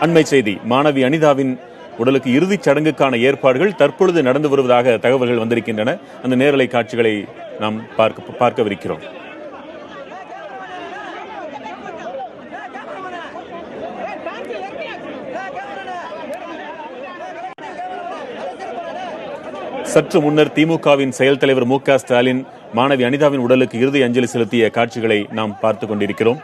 அண்மை செய்தி, மாணவி அனிதாவின் உடலுக்கு இறுதிச் சடங்குக்கான ஏற்பாடுகள் தற்பொழுது நடந்து வருவதாக தகவல்கள் வந்திருக்கின்றன. அந்த நேரலை காட்சிகளை நாம் பார்க்கவிருக்கிறோம். சற்று முன்னர் திமுகவின் செயல் தலைவர் மு.க. ஸ்டாலின் மாணவி அனிதாவின் உடலுக்கு இறுதி அஞ்சலி செலுத்திய காட்சிகளை நாம் பார்த்துக் கொண்டிருக்கிறோம்.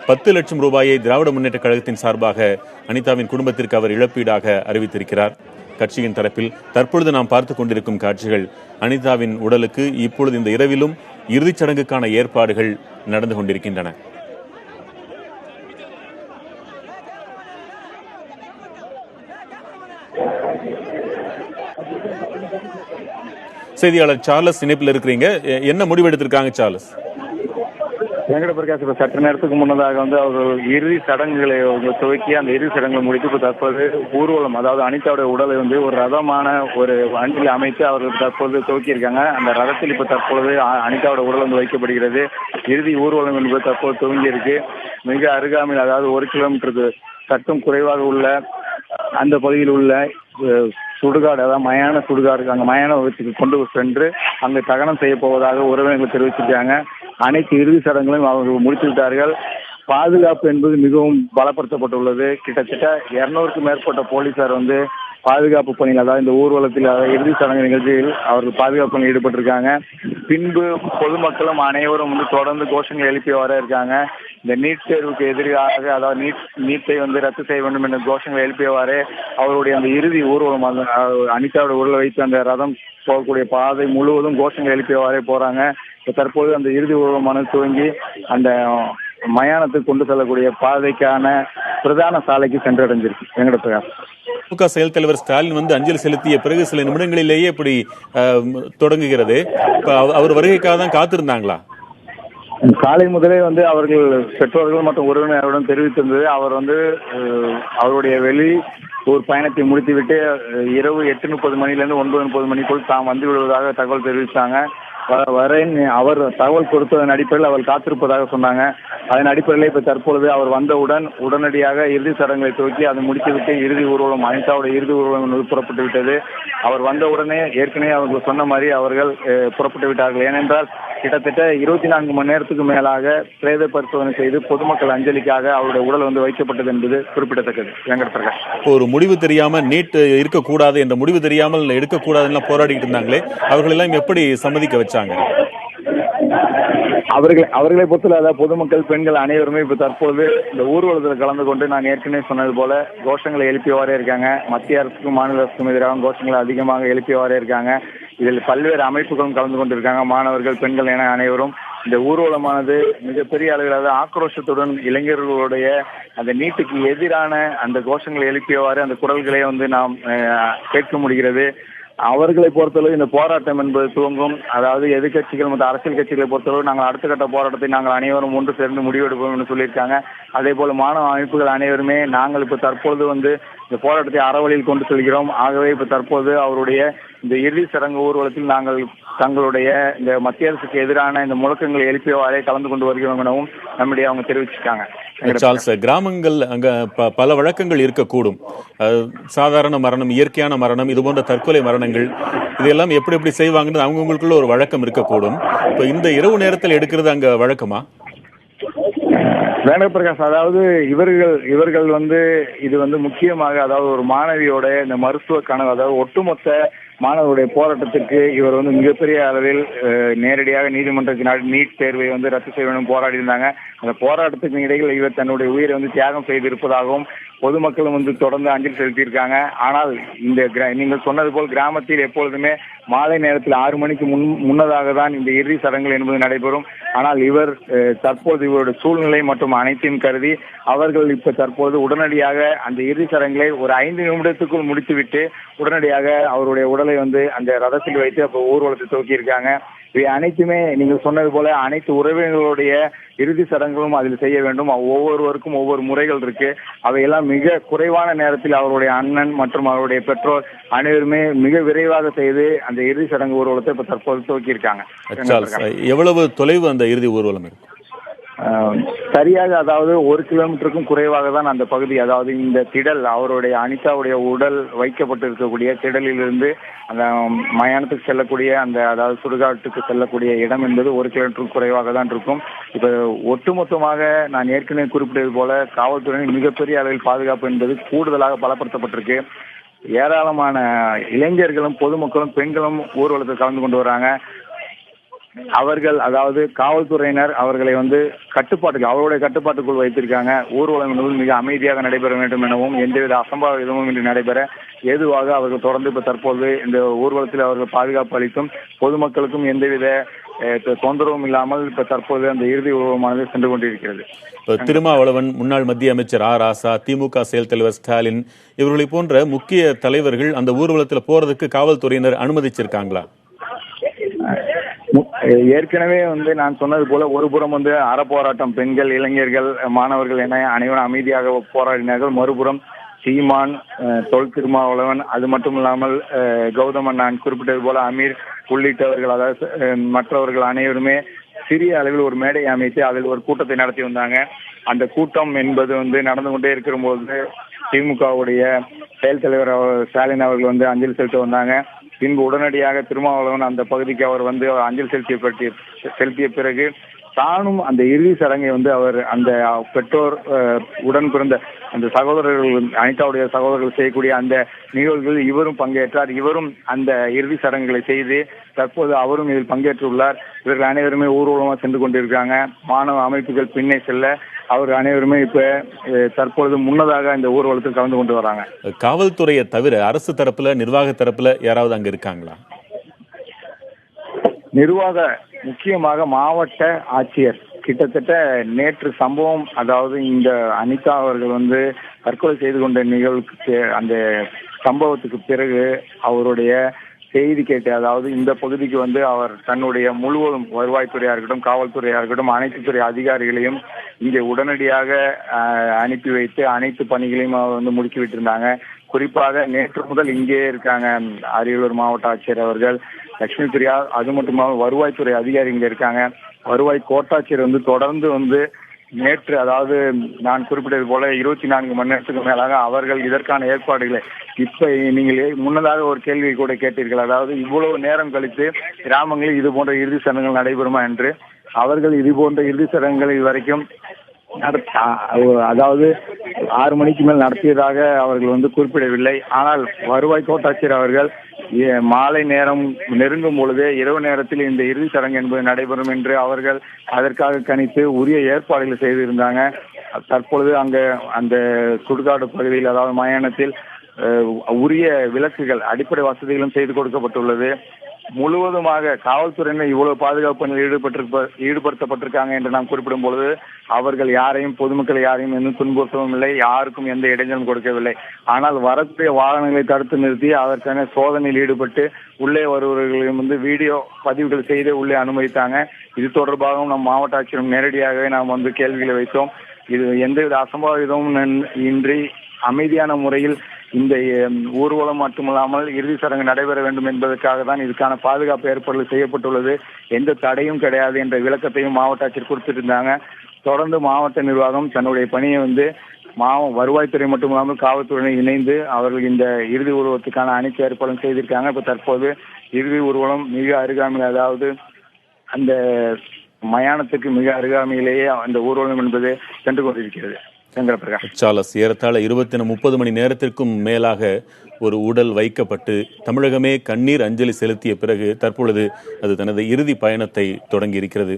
10 லட்சம் ரூபாயை திராவிட முன்னேற்ற கழகத்தின் சார்பாக அனிதாவின் குடும்பத்திற்கு அவர் இழப்பீடாக அறிவித்திருக்கிறார். கட்சியின் தரப்பில் தற்பொழுது நாம் பார்த்துக் கொண்டிருக்கும் காட்சிகள் அனிதாவின் உடலுக்கு இப்பொழுது இந்த இரவிலும் இறுதிச் சடங்குக்கான ஏற்பாடுகள் நடந்து கொண்டிருக்கின்றன. செய்தியாளர் சார்லஸ் இணைப்பில் இருக்கிறீங்க. என்ன முடிவு எடுத்திருக்காங்க சார்லஸ்? வெங்கட பிரகாஷ், இப்ப சற்று நேரத்துக்கு முன்னதாக அவர்கள் இறுதி சடங்குகளை துவக்கி அந்த இறுதி சடங்குகளை முடித்து இப்ப தற்போது ஊர்வலம், அதாவது அனிதாவுடைய உடலை ஒரு ரதமான ஒரு வண்டியில் அமைத்து அவர்கள் தற்போது துவக்கியிருக்காங்க. அந்த ரதத்தில் இப்ப தற்பொழுது அனிதாவுடைய உடல் வைக்கப்படுகிறது. இறுதி ஊர்வலம் என்பது தற்போது துவங்கி இருக்கு. மிக அருகாமையில், அதாவது 1 கிலோமீட்டருக்கு சற்றும் குறைவாக உள்ள அந்த பகுதியில் உள்ள சுடுகாடு, அதாவது மயான சுடுகாடு, அங்கே மயான வகுத்துக்கு கொண்டு சென்று அங்கு தகனம் செய்ய போவதாக உறவினர்கள் தெரிவிச்சிருக்காங்க. அனைத்து இறுதி சடங்குகளையும் அவர்கள் முடித்து விட்டார்கள். பாதுகாப்பு என்பது மிகவும் பலப்படுத்தப்பட்டுள்ளது. கிட்டத்தட்ட 200க்கும் மேற்பட்ட போலீசார் பாதுகாப்பு பணியில், அதாவது இந்த ஊர்வலத்தில், அதாவது இறுதி சடங்கு நிகழ்ச்சியில் அவர்கள் பாதுகாப்பு பணியில் ஈடுபட்டிருக்காங்க. பின்பு பொதுமக்களும் அனைவரும் தொடர்ந்து கோஷங்கள் எழுப்பி வர இருக்காங்க. இந்த நீட் தேர்வுக்கு எதிராக, அதாவது நீட்டை ரத்து செய்ய வேண்டும் என்ற கோஷங்கள் எழுப்பியவாறு அவருடைய அந்த இறுதி ஊர்வலம், அனிதாவோட உடலை வைத்து அந்த ரதம் போகக்கூடிய பாதை முழுவதும் கோஷங்கள் எழுப்பியவாறே போறாங்க. தற்போது அந்த இறுதி ஊர்வலமானது துவங்கி அந்த மயானத்துக்கு கொண்டு செல்லக்கூடிய பாதைக்கான பிரதான சாலைக்கு சென்றடைஞ்சிருக்கு. வெங்கட பிரகாஷ், திமுக செயல் தலைவர் ஸ்டாலின் அஞ்சலி செலுத்திய பிறகு சில நிமிடங்களிலேயே இப்படி தொடங்குகிறது. அவர் வருகைக்காக தான் காத்திருந்தாங்களா? காலை முதலே அவர்கள் பெற்றோர்கள் மற்றும் உறவினருடன் தெரிவித்திருந்தது. அவர் அவருடைய வெளியூர் பயணத்தை முடித்துவிட்டு இரவு 8:30 மணிலிருந்து 9:30 மணிக்குள் தாம் வந்து விடுவதாக தகவல் தெரிவித்தாங்க. அவர் தகவல் கொடுத்ததன் அடிப்படையில் அவர் காத்திருப்பதாக சொன்னாங்க. அதன் அடிப்படையில் இப்ப தற்பொழுது அவர் வந்தவுடன் உடனடியாக இறுதி சடங்குகளை துவக்கி அதை முடித்துவிட்டு இறுதி ஊர்வலம், அனிதாவுடைய இறுதி ஊர்வலம் புறப்பட்டு விட்டது. அவர் வந்தவுடனே ஏற்கனவே அவர்கள் சொன்ன மாதிரி அவர்கள் புறப்பட்டு விட்டார்கள். ஏனென்றால் கிட்டத்தட்ட 24 மணி நேரத்துக்கு மேலாக பிரேத பரிசோதனை செய்து பொதுமக்கள் அஞ்சலிக்காக அவருடைய உடல் வைக்கப்பட்டது என்பது குறிப்பிடத்தக்கது. வெங்கட பிரகாஷ், ஒரு முடிவு தெரியாம நீட் இருக்கக்கூடாது என்ற முடிவு தெரியாமல் எடுக்கக்கூடாது போராடிட்டு இருந்தாங்களே, அவர்கள் எல்லாம் எப்படி சம்மதிக்க வச்சாங்க? அவர்களை பொறுத்தவரை, அதாவது பொதுமக்கள், பெண்கள் அனைவருமே இப்ப தற்போது இந்த ஊர்வலத்தில் கலந்து கொண்டு நாங்கள் ஏற்கனவே சொன்னது போல கோஷங்களை எழுப்பியவாறே இருக்காங்க. மத்திய அரசுக்கும் மாநில அரசுக்கும் எதிராக கோஷங்களை அதிகமாக எழுப்பியவாறே இருக்காங்க. இதில் பல்வேறு அமைப்புகளும் கலந்து கொண்டிருக்காங்க. மாணவர்கள், பெண்கள் என அனைவரும். இந்த ஊர்வலமானது மிகப்பெரிய அளவில் ஆக்ரோஷத்துடன் இளைஞர்களுடைய அந்த நீட்டுக்கு எதிரான அந்த கோஷங்களை எழுப்பியவாறு அந்த குரல்களை நாம் கேட்க முடிகிறது. அவர்களை பொறுத்தளவு இந்த போராட்டம் என்பது துவங்கும், அதாவது எதிர்கட்சிகள் மற்றும் அரசியல் கட்சிகளை பொறுத்தளவு நாங்கள் அடுத்த கட்ட போராட்டத்தை நாங்கள் அனைவரும் ஒன்று சேர்ந்து முடிவெடுப்போம் என்று சொல்லியிருக்காங்க. அதே போல மாணவ அமைப்புகள் அனைவருமே நாங்கள் இப்ப தற்பொழுது இந்த போராட்டத்தை அறவழியில் கொண்டு செல்கிறோம். ஆகவே இப்ப தற்போது அவருடைய இந்த இறுதி சடங்கு ஊர்வலத்தில் நாங்கள் தங்களுடைய இந்த மத்திய அரசுக்கு எதிரான இந்த முழக்கங்களை எழுப்பியவாறே கலந்து கொண்டு வருகிறோம் எனவும் அவங்க தெரிவிச்சிருக்காங்க. கிராமங்கள் அங்க பல வழக்கங்கள் இருக்கக்கூடும். சாதாரண மரணம், இயற்கையான மரணம், இது போன்ற தற்கொலை மரணங்கள், இதெல்லாம் எப்படி செய்வாங்கன்னு அவங்களுக்குள்ள ஒரு வழக்கம் இருக்கக்கூடும். இப்ப இந்த இரவு நேரத்தில் எடுக்கிறது அங்க வழக்கமா? வேங்கட பிரகாஷ், அதாவது இவர்கள் இது முக்கியமாக, அதாவது ஒரு மாணவியோட இந்த மருத்துவ கனவு, அதாவது ஒட்டுமொத்த மாணவருடைய போராட்டத்திற்கு இவர் மிகப்பெரிய அளவில் நேரடியாக நீதிமன்றத்தினால் நீட் தேர்வை ரத்து செய்ய வேண்டும் போராடி இருந்தாங்க. அந்த போராட்டத்துக்கு இடையில் இவர் தன்னுடைய உயிரை தியாகம் செய்திருப்பதாகவும் பொதுமக்களும் தொடர்ந்து அஞ்சலி செலுத்தியிருக்காங்க. ஆனால் இந்த நீங்கள் சொன்னது போல் கிராமத்தில் எப்பொழுதுமே மாலை நேரத்தில் 6 மணிக்கு முன்னதாக தான் இந்த இறுதி சடங்குகள் என்பது நடைபெறும். ஆனால் இவர் தற்போது இவருடைய சூழ்நிலை மற்றும் அனைத்தையும் கருதி அவர்கள் இப்ப தற்போது உடனடியாக அந்த இறுதி சடங்குகளை ஒரு 5 நிமிடத்துக்குள் முடித்துவிட்டு உடனடியாக அவருடைய உடலை அந்த ரதத்தில் வைத்து அப்ப ஊர்வலத்தை துவக்கி இருக்காங்க. இவை அனைத்துமே நீங்கள் சொன்னது போல அனைத்து உறவினர்களுடைய இறுதி சடங்குகளும் அதில் செய்ய வேண்டும். ஒவ்வொருவருக்கும் ஒவ்வொரு முறைகள் இருக்கு. அவையெல்லாம் மிக குறைவான நேரத்தில் அவருடைய அண்ணன் மற்றும் அவருடைய பெற்றோர் அனைவருமே மிக விரைவாக செய்து அந்த இறுதி சடங்கு ஊர்வலத்தை இப்ப தற்போது துவக்கி இருக்காங்க. எவ்வளவு தொலைவு அந்த இறுதி ஊர்வலம் இருக்கு? சரியாக அதாவது 1 கிலோமீட்டருக்கும் குறைவாக தான் அந்த பகுதி, அதாவது இந்த திடல் அவருடைய அனிதாவுடைய உடல் வைக்கப்பட்டு இருக்கக்கூடிய திடலிலிருந்து அந்த மயானத்துக்கு செல்லக்கூடிய அந்த அதாவது சுடுகாட்டுக்கு செல்லக்கூடிய இடம் என்பது 1 கிலோமீட்டருக்கு குறைவாக தான் இருக்கும். இப்ப ஒட்டுமொத்தமாக நான் ஏற்கனவே குறிப்பிட்டது போல காவல்துறையின் மிகப்பெரிய அளவில் பாதுகாப்பு என்பது கூடுதலாக பலப்படுத்தப்பட்டிருக்கு. ஏராளமான இளைஞர்களும் பொதுமக்களும் பெண்களும் ஊர்வலத்தில் கலந்து கொண்டு வராங்க. அவர்கள் அதாவது காவல்துறையினர் அவர்களை கட்டுப்பாட்டுக்கு அவருடைய கட்டுப்பாட்டுக்குள் வைத்திருக்காங்க. ஊர்வலம் என்பது மிக அமைதியாக நடைபெற வேண்டும் எனவும் எந்தவித அசம்பாவிதமும் இன்றி நடைபெற ஏதுவாக அவர்கள் தொடர்ந்து இப்ப தற்போது இந்த ஊர்வலத்தில் அவர்கள் பாதுகாப்பு அளித்தும் பொதுமக்களுக்கும் எந்தவித தொந்தரவும் இல்லாமல் இப்ப தற்போது அந்த இறுதி ஊர்வலமானது சென்று கொண்டிருக்கிறது. திருமாவளவன், முன்னாள் மத்திய அமைச்சர் ராசா, திமுக செயல் தலைவர் ஸ்டாலின் இவர்களை போன்ற முக்கிய தலைவர்கள் அந்த ஊர்வலத்தில் போறதுக்கு காவல்துறையினர் அனுமதிச்சிருக்காங்களா? ஏற்கனவே நான் சொன்னது போல ஒருபுறம் அறப்போராட்டம், பெண்கள், இளைஞர்கள், மாணவர்கள் என அனைவரும் அமைதியாக போராடினார்கள். மறுபுறம் சீமான், தொல் திருமாவளவன், அது மட்டும் இல்லாமல் கௌதமன், நான் குறிப்பிட்டது போல அமீர் உள்ளிட்டவர்கள், அதாவது மற்றவர்கள் அனைவருமே சிறிய அளவில் ஒரு மேடை அமைத்து அதில் ஒரு கூட்டத்தை நடத்தி வந்தாங்க. அந்த கூட்டம் என்பது நடந்து கொண்டே இருக்கிற போது திமுகவுடைய செயல் தலைவர் ஸ்டாலின் அவர்கள் அஞ்சலி செலுத்த வந்தாங்க. பின்பு உடனடியாக திருமாவளவன் அந்த பகுதிக்கு அவர் அஞ்சலி செலுத்திய பிறகு தானும் அந்த இறுதி சடங்கை அவர் அந்த பெற்றோர் உடன் பிறந்த அந்த சகோதரர்கள், அனிதாவுடைய சகோதரர்கள் செய்யக்கூடிய அந்த நிகழ்வுகளில் இவரும் பங்கேற்றார். இவரும் அந்த இறுதி சடங்குகளை செய்து தற்போது அவரும் இதில் பங்கேற்றுள்ளார். இவர்கள் அனைவருமே ஊர்வலமாக சென்று கொண்டிருக்காங்க. மாணவ அமைப்புகள் பின்னே செல்ல அவர் அனைவருமே இப்ப தற்பொழுது முன்னதாக இந்த ஊர்வலத்தில் கலந்து கொண்டு வராங்க. காவல்துறையை தவிர அரசு தரப்புல, நிர்வாக தரப்புல யாராவது அங்க இருக்காங்களா? நிர்வாக முக்கியமாக மாவட்ட ஆட்சியர் கிட்டத்தட்ட நேற்று சம்பவம், அதாவது இந்த அனிதா அவர்கள் தற்கொலை செய்து கொண்ட நிகழ்வுக்கு அந்த சம்பவத்துக்கு பிறகு அவருடைய செய்தி கேட்டு, அதாவது இந்த பகுதிக்கு அவர் தன்னுடைய முழுவதும் வருவாய்த்துறையா இருக்கட்டும், காவல்துறையா இருக்கட்டும், அனைத்து துறை அதிகாரிகளையும் இங்கே உடனடியாக அனுப்பி வைத்து அனைத்து பணிகளையும் முடுக்கி விட்டிருந்தாங்க. குறிப்பாக நேற்று முதல் இங்கே இருக்காங்க அரியலூர் மாவட்ட ஆட்சியர் அவர்கள், லட்சுமி பிரியா, அது மட்டுமில்லாமல் வருவாய்த்துறை அதிகாரி இங்க இருக்காங்க. வருவாய் கோட்டாட்சியர் தொடர்ந்து நேற்று, அதாவது நான் குறிப்பிட்டது போல 24 மணி நேரத்துக்கு மேலாக அவர்கள் இதற்கான ஏற்பாடுகளை, இப்ப நீங்கள் முன்னதாக ஒரு கேள்வி கூட கேட்டீர்கள், அதாவது இவ்வளவு நேரம் கழித்து கிராமங்களில் இது போன்ற இறுதி சடங்குகள் நடைபெறுமா என்று. அவர்கள் இது போன்ற இறுதி சடங்குகள் இதுவரைக்கும் அதாவது 6 மணிக்கு மேல் நடத்தியதாக அவர்கள் குறிப்பிடவில்லை. ஆனால் வருவாய் கோட்டாட்சியர் அவர்கள் மாலை நேரம் நெருங்கும் பொழுதே இரவு நேரத்தில் இந்த இறுதி சடங்கு என்பது நடைபெறும் என்று அவர்கள் அதற்காக கணித்து உரிய ஏற்பாடுகளை செய்திருந்தாங்க. தற்பொழுது அங்க அந்த சுடுகாடு பகுதியில், அதாவது மயானத்தில் உரிய விளக்குகள், அடிப்படை வசதிகளும் செய்து கொடுக்கப்பட்டுள்ளது. முழுவதுமாக காவல்துறையினர் இவ்வளவு பாதுகாப்பு ஈடுபடுத்தப்பட்டிருக்காங்க என்று நாம் குறிப்பிடும் பொழுது அவர்கள் யாரையும், பொதுமக்கள் யாரையும் எந்த துன்புறுத்தவும் இல்லை, யாருக்கும் எந்த இடைஞ்சலும் கொடுக்கவில்லை. ஆனால் வரக்கூடிய வாகனங்களை தடுத்து நிறுத்தி அதற்கான சோதனையில் ஈடுபட்டு உள்ளே வருபவர்களையும் வீடியோ பதிவுகள் செய்து உள்ளே அனுமதித்தாங்க. இது தொடர்பாகவும் நம் மாவட்ட ஆட்சியரும் நேரடியாகவே நாம் கேள்விகளை வைத்தோம். இது எந்தவித அசம்பாவிதமும் இன்றி அமைதியான முறையில் இந்த ஊர்வலம் மட்டுமல்லாமல் இறுதி சடங்கு நடைபெற வேண்டும் என்பதற்காக தான் இதுக்கான பாதுகாப்பு ஏற்பாடுகள் செய்யப்பட்டுள்ளது. எந்த தடையும் கிடையாது என்ற விளக்கத்தையும் மாவட்ட ஆட்சியர் கொடுத்திருந்தாங்க. தொடர்ந்து மாவட்ட நிர்வாகம் தன்னுடைய பணியை வருவாய்த்துறை மட்டுமில்லாமல் காவல்துறையினர் இணைந்து அவர்கள் இந்த இறுதி ஊர்வலத்துக்கான அனைத்து ஏற்பாடும் செய்திருக்காங்க. இப்ப தற்போது இறுதி ஊர்வலம் மிக அருகாமையில், அதாவது அந்த மயானத்துக்கு மிக அருகாமையிலேயே அந்த ஊர்வலம் என்பது சென்று கொண்டிருக்கிறது. சார்லஸ், ஏறத்தாழ 30 மணி நேரத்திற்கும் மேலாக ஒரு உடல் வைக்கப்பட்டு தமிழகமே கண்ணீர் அஞ்சலி செலுத்திய பிறகு தற்பொழுது அது தனது இறுதி பயணத்தை தொடங்கி இருக்கிறது.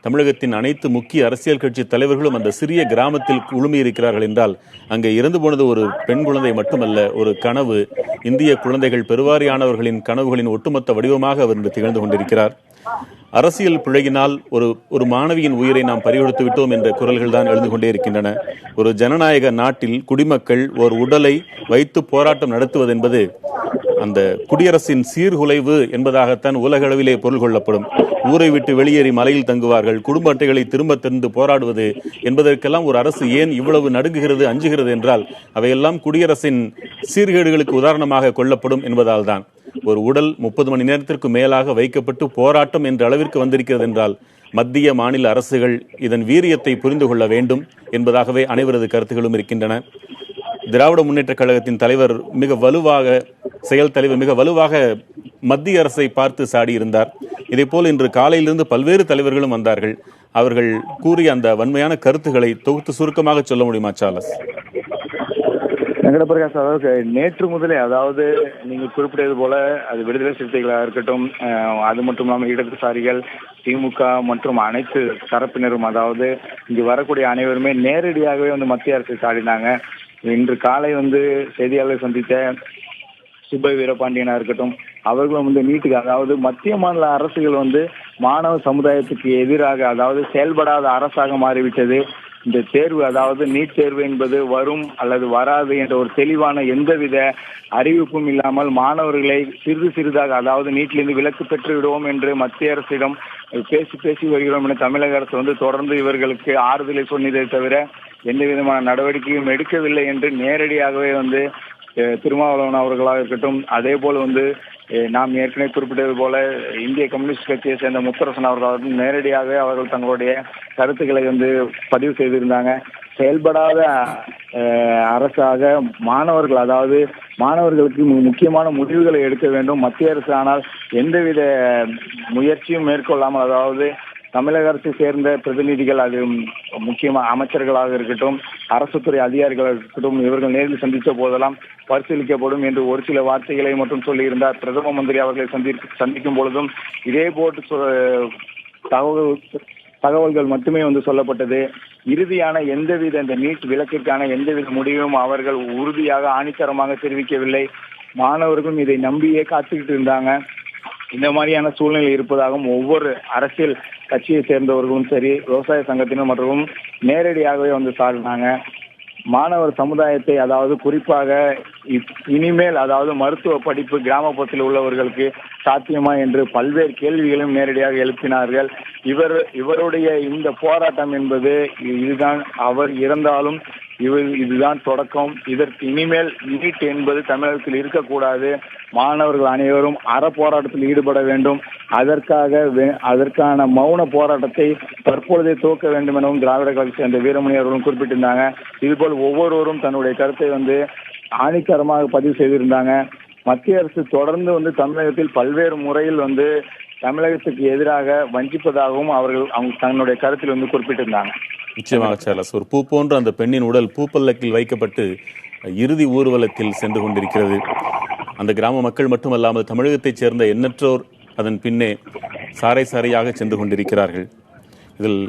தமிழகத்தின் அனைத்து முக்கிய அரசியல் கட்சி தலைவர்களும் அந்த சிறிய கிராமத்தில் குழுமியிருக்கிறார்கள் என்றால் அங்கே இறந்து போனது ஒரு பெண் குழந்தை மட்டுமல்ல, ஒரு கனவு. இந்திய குழந்தைகள் பெருவாரியானவர்களின் கனவுகளின் ஒட்டுமொத்த வடிவமாக அவர் திகழ்ந்து கொண்டிருக்கிறார். அரசியல் பிழையினால் ஒரு மாணவியின் உயிரை நாம் பறிகொடுத்து விட்டோம் என்ற குரல்கள் தான் எழுந்து கொண்டே இருக்கின்றன. ஒரு ஜனநாயக நாட்டில் குடிமக்கள் ஒரு உடலை வைத்து போராட்டம் நடத்துவது என்பது அந்த குடியரசின் சீர்குலைவு என்பதாகத்தான் உலக அளவிலே பொருள் கொள்ளப்படும். ஊரை விட்டு வெளியேறி மலையில் தங்குவார்கள், குடும்ப அட்டைகளை திரும்ப திறந்து போராடுவது என்பதற்கெல்லாம் ஒரு அரசு ஏன் இவ்வளவு நடுங்குகிறது, அஞ்சுகிறது என்றால் அவையெல்லாம் குடியரசின் சீர்கேடுகளுக்கு உதாரணமாக கொள்ளப்படும் என்பதால் தான். ஒரு உடல் 30 மணி நேரத்திற்கு மேலாக வைக்கப்பட்டு போராட்டம் என்ற அளவிற்கு வந்திருக்கிறது என்றால் மத்திய மாநில அரசுகள் இதன் வீரியத்தை புரிந்து கொள்ள வேண்டும் என்பதாகவே அனைவரது கருத்துகளும் இருக்கின்றன. திராவிட முன்னேற்ற கழகத்தின் தலைவர் செயல் தலைவர் மிக வலுவாக மத்திய அரசை பார்த்து சாடியிருந்தார். இதேபோல் இன்று காலையிலிருந்து பல்வேறு தலைவர்களும் வந்தார்கள். அவர்கள் கூறிய அந்த வன்மையான கருத்துக்களை தொகுத்து சுருக்கமாக சொல்ல முடியுமா சார்லஸ்? வெங்கட பிரகாஷ், அதாவது நேற்று முதலே, அதாவது நீங்க குறிப்பிட்டது போல அது விடுதலை சிறுத்தைகளாக இருக்கட்டும், அது மட்டும் இல்லாமல் இடதுசாரிகள், திமுக மற்றும் அனைத்து தரப்பினரும், அதாவது இங்கு வரக்கூடிய அனைவருமே நேரடியாகவே மத்திய அரசை சாடினாங்க. இன்று காலை செய்தியாளர்களை சந்தித்த சுப்பை வீரபாண்டியனா இருக்கட்டும், அவர்களும் நீட்டுக்கு, அதாவது மத்திய மாநில அரசுகள் மாணவ சமுதாயத்துக்கு எதிராக, அதாவது செயல்படாத அரசாக மாறிவிட்டது. இந்த தேர்வு, அதாவது நீட் தேர்வு என்பது வரும் அல்லது வராது என்ற ஒரு தெளிவான எந்தவித அறிவிப்பும் இல்லாமல் மாணவர்களை சிறிதாக, அதாவது நீட்டிலிருந்து விலக்கு பெற்று விடுவோம் என்று மத்திய அரசிடம் பேசி வருகிறோம் என தமிழக அரசு தொடர்ந்து இவர்களுக்கு ஆறுதலை சொன்னதை தவிர எந்த விதமான நடவடிக்கையும் எடுக்கவில்லை என்று நேரடியாகவே திருமாவளவன் அவர்களாக இருக்கட்டும், அதே போல நாம் ஏற்கனவே குறிப்பிட்டது போல இந்திய கம்யூனிஸ்ட் கட்சியை சேர்ந்த முத்தரசன் அவர்கள் நேரடியாக அவர்கள் தங்களுடைய கருத்துக்களை பதிவு செய்திருந்தாங்க. செயல்படாத அரசாக மாணவர்கள், அதாவது மாணவர்களுக்கு முக்கியமான முடிவுகளை எடுக்க வேண்டும் மத்திய அரசு. ஆனால் எந்தவித முயற்சியும் மேற்கொள்ளாமல், அதாவது தமிழக அரசை சேர்ந்த பிரதிநிதிகள், அது முக்கியமாக அமைச்சர்களாக இருக்கட்டும், அரசு துறை அதிகாரிகளாக இருக்கட்டும், இவர்கள் நேரில் சந்தித்த போதெல்லாம் பரிசீலிக்கப்படும் என்று ஒரு சில வார்த்தைகளை மட்டும் சொல்லியிருந்தார். பிரதம மந்திரி அவர்களை சந்திக்கும் பொழுதும் இதே போட்டு தகவல்கள் மட்டுமே சொல்லப்பட்டது. இறுதியான எந்தவித இந்த நீட் விலக்கிற்கான எந்தவித முடிவும் அவர்கள் உறுதியாக ஆணித்தரமாக தெரிவிக்கவில்லை. மாணவர்களும் இதை நம்பியே காத்துக்கிட்டு இருந்தாங்க. இந்த மாதிரியான சூழ்நிலை இருப்பதாகவும் ஒவ்வொரு அரசியல் கட்சியை சேர்ந்தவர்களும் சரி, விவசாய சங்கத்தினர் மற்றும் நேரடியாகவே சாடினாங்க. மாணவர் சமுதாயத்தை, அதாவது குறிப்பாக இனிமேல், அதாவது மருத்துவ படிப்பு கிராமப்புறத்தில் உள்ளவர்களுக்கு சாத்தியமா என்று பல்வேறு கேள்விகளும் நேரடியாக எழுப்பினார்கள். இவருடைய இந்த போராட்டம் என்பது இதுதான், அவர் இறந்தாலும் இதுதான் தொடக்கம். இதற்கு இனிமேல் நீட் என்பது தமிழகத்தில் இருக்கக்கூடாது. மாணவர்கள் அனைவரும் போராட்டத்தில் ஈடுபட வேண்டும். அதற்கான மௌன போராட்டத்தை தற்பொழுதே துவக்க வேண்டும் எனவும் திராவிட கழகத்தை சேர்ந்த வீரமணி அவர்களும் குறிப்பிட்டிருந்தாங்க. இதுபோல் ஒவ்வொருவரும் தன்னுடைய கருத்தை ஆணித்தரமாக பதிவு செய்திருந்தாங்க. மத்திய அரசு தொடர்ந்து தமிழகத்தில் பல்வேறு முறையில் தமிழகத்துக்கு எதிராக வஞ்சிப்பதாகவும் அவங்க தன்னுடைய கருத்தில் குறிப்பிட்டிருந்தாங்க. நிச்சயமாக சார்லஸ், ஒரு பூ போன்ற அந்த பெண்ணின் உடல் பூப்பல்லக்கில் வைக்கப்பட்டு இறுதி ஊர்வலத்தில் சென்று கொண்டிருக்கிறது. அந்த கிராம மக்கள் மட்டுமல்லாமல் தமிழகத்தைச் சேர்ந்த எண்ணற்றோர் அதன் பின்னே சாரையாக சென்று கொண்டிருக்கிறார்கள். இதில்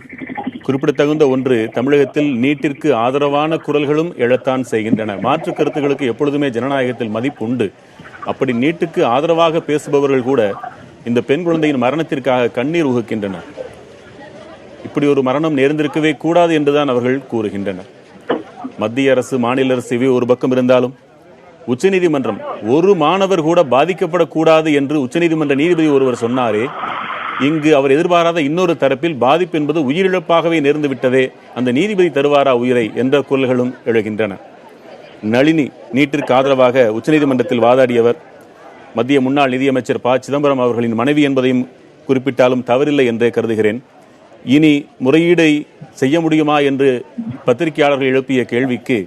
குறிப்பிடத்தகுந்த ஒன்று, தமிழகத்தில் நீட்டிற்கு ஆதரவான குரல்களும் எழத்தான் செய்கின்றன. மாற்று கருத்துக்களுக்கு எப்பொழுதுமே ஜனநாயகத்தில் மதிப்பு உண்டு. அப்படி நீட்டுக்கு ஆதரவாக பேசுபவர்கள் கூட இந்த பெண் குழந்தையின் மரணத்திற்காக கண்ணீர் உகுக்கின்றனர். இப்படி ஒரு மரணம் நேர்ந்திருக்கவே கூடாது என்றுதான் அவர்கள் கூறுகின்றனர். மத்திய அரசு, மாநில அரசு இவை ஒரு பக்கம் இருந்தாலும் உச்சநீதிமன்றம் ஒரு மாணவர் கூட பாதிக்கப்படக்கூடாது என்று உச்சநீதிமன்ற நீதிபதி ஒருவர் சொன்னாரே, இங்கு அவர் எதிர்பாராத இன்னொரு தரப்பில் பாதிப்பு என்பது உயிரிழப்பாகவே நேர்ந்து விட்டதே, அந்த நீதிபதி தருவாரா உயிரை என்ற குரல்களும் எழுகின்றன. நளினி நீட்டிற்கு ஆதரவாக உச்சநீதிமன்றத்தில் வாதாடியவர் மத்திய முன்னாள் நிதியமைச்சர் ப. சிதம்பரம் அவர்களின் மனைவி என்பதையும் குறிப்பிட்டாலும் தவறில்லை என்றே கருதுகிறேன். இனி முறையீடை செய்ய முடியுமா என்று பத்திரிகையாளர்கள் எழுப்பிய கேள்விக்கு,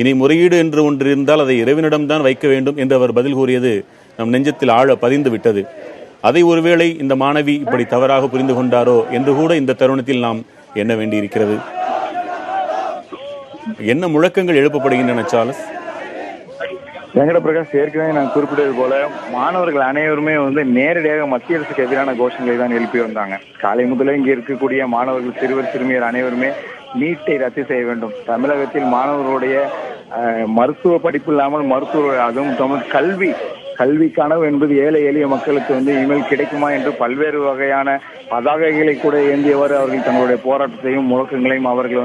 இனி முறையீடு என்று ஒன்று இருந்தால் அதை இறைவனிடம்தான் வைக்க வேண்டும் என்று அவர் பதில் கூறியது நம் நெஞ்சத்தில் ஆழ பதிந்து விட்டது. அதை ஒருவேளை இந்த மாணவி இப்படி தவறாக புரிந்து கொண்டாரோ என்று கூட இந்த தருணத்தில் நாம் எண்ண வேண்டியிருக்கிறது. என்ன முழக்கங்கள் எழுப்பப்படுகின்றன சார்லஸ்? வெங்கட பிரகாஷ், ஏற்கனவே நான் குறிப்பிட்டது போல மாணவர்கள் அனைவருமே நேரடியாக மத்திய அரசுக்கு எதிரான கோஷங்களை தான் எழுப்பி வந்தாங்க. காலை முதலே இங்கே இருக்கக்கூடிய மாணவர்கள், சிறுவர் சிறுமியர் அனைவருமே நீட்டை ரத்து செய்ய வேண்டும். தமிழகத்தில் மாணவர்களுடைய மருத்துவ படிப்பு இல்லாமல் அதுவும் கல்வி கனவு என்பது ஏழை எளிய மக்களுக்கு இனிமேல் கிடைக்குமா என்று பல்வேறு வகையான பதாகைகளை கூட ஏந்தியவாறு அவர்கள் தங்களுடைய போராட்டத்தையும் முழக்கங்களையும் அவர்கள்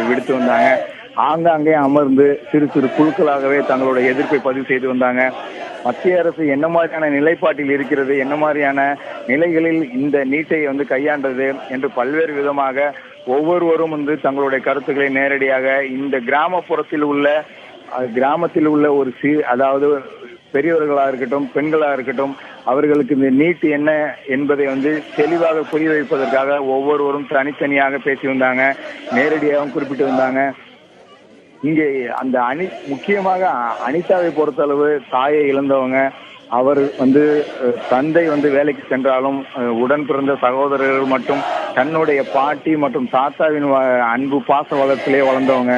விடுத்து வந்தாங்க. ஆங்காங்கே அமர்ந்து சிறு குழுக்களாகவே தங்களுடைய எதிர்ப்பை பதிவு செய்து வந்தாங்க. மத்திய அரசு என்ன மாதிரியான நிலைப்பாட்டில் இருக்கிறது, என்ன மாதிரியான நிலைகளில் இந்த நீட்டை கையாண்டது என்று பல்வேறு விதமாக ஒவ்வொருவரும் தங்களுடைய கருத்துக்களை நேரடியாக இந்த கிராமத்தில் உள்ள ஒரு அதாவது பெரியவர்களாக இருக்கட்டும், பெண்களாக இருக்கட்டும், அவர்களுக்கு இந்த நீட் என்ன என்பதை தெளிவாக புரிய வைப்பதற்காக ஒவ்வொருவரும் தனித்தனியாக பேசி வந்தாங்க, நேரடியாகவும் குறிப்பிட்டு வந்தாங்க. இங்கே அந்த முக்கியமாக அனிதாவை பொறுத்தளவு தாயை இழந்தவங்க, அவர் தந்தை வேலைக்கு சென்றாலும் உடன் பிறந்த சகோதரர்கள் மற்றும் தன்னுடைய பாட்டி மற்றும் தாத்தாவின் அன்பு பாச வளத்திலே வளர்ந்தவங்க.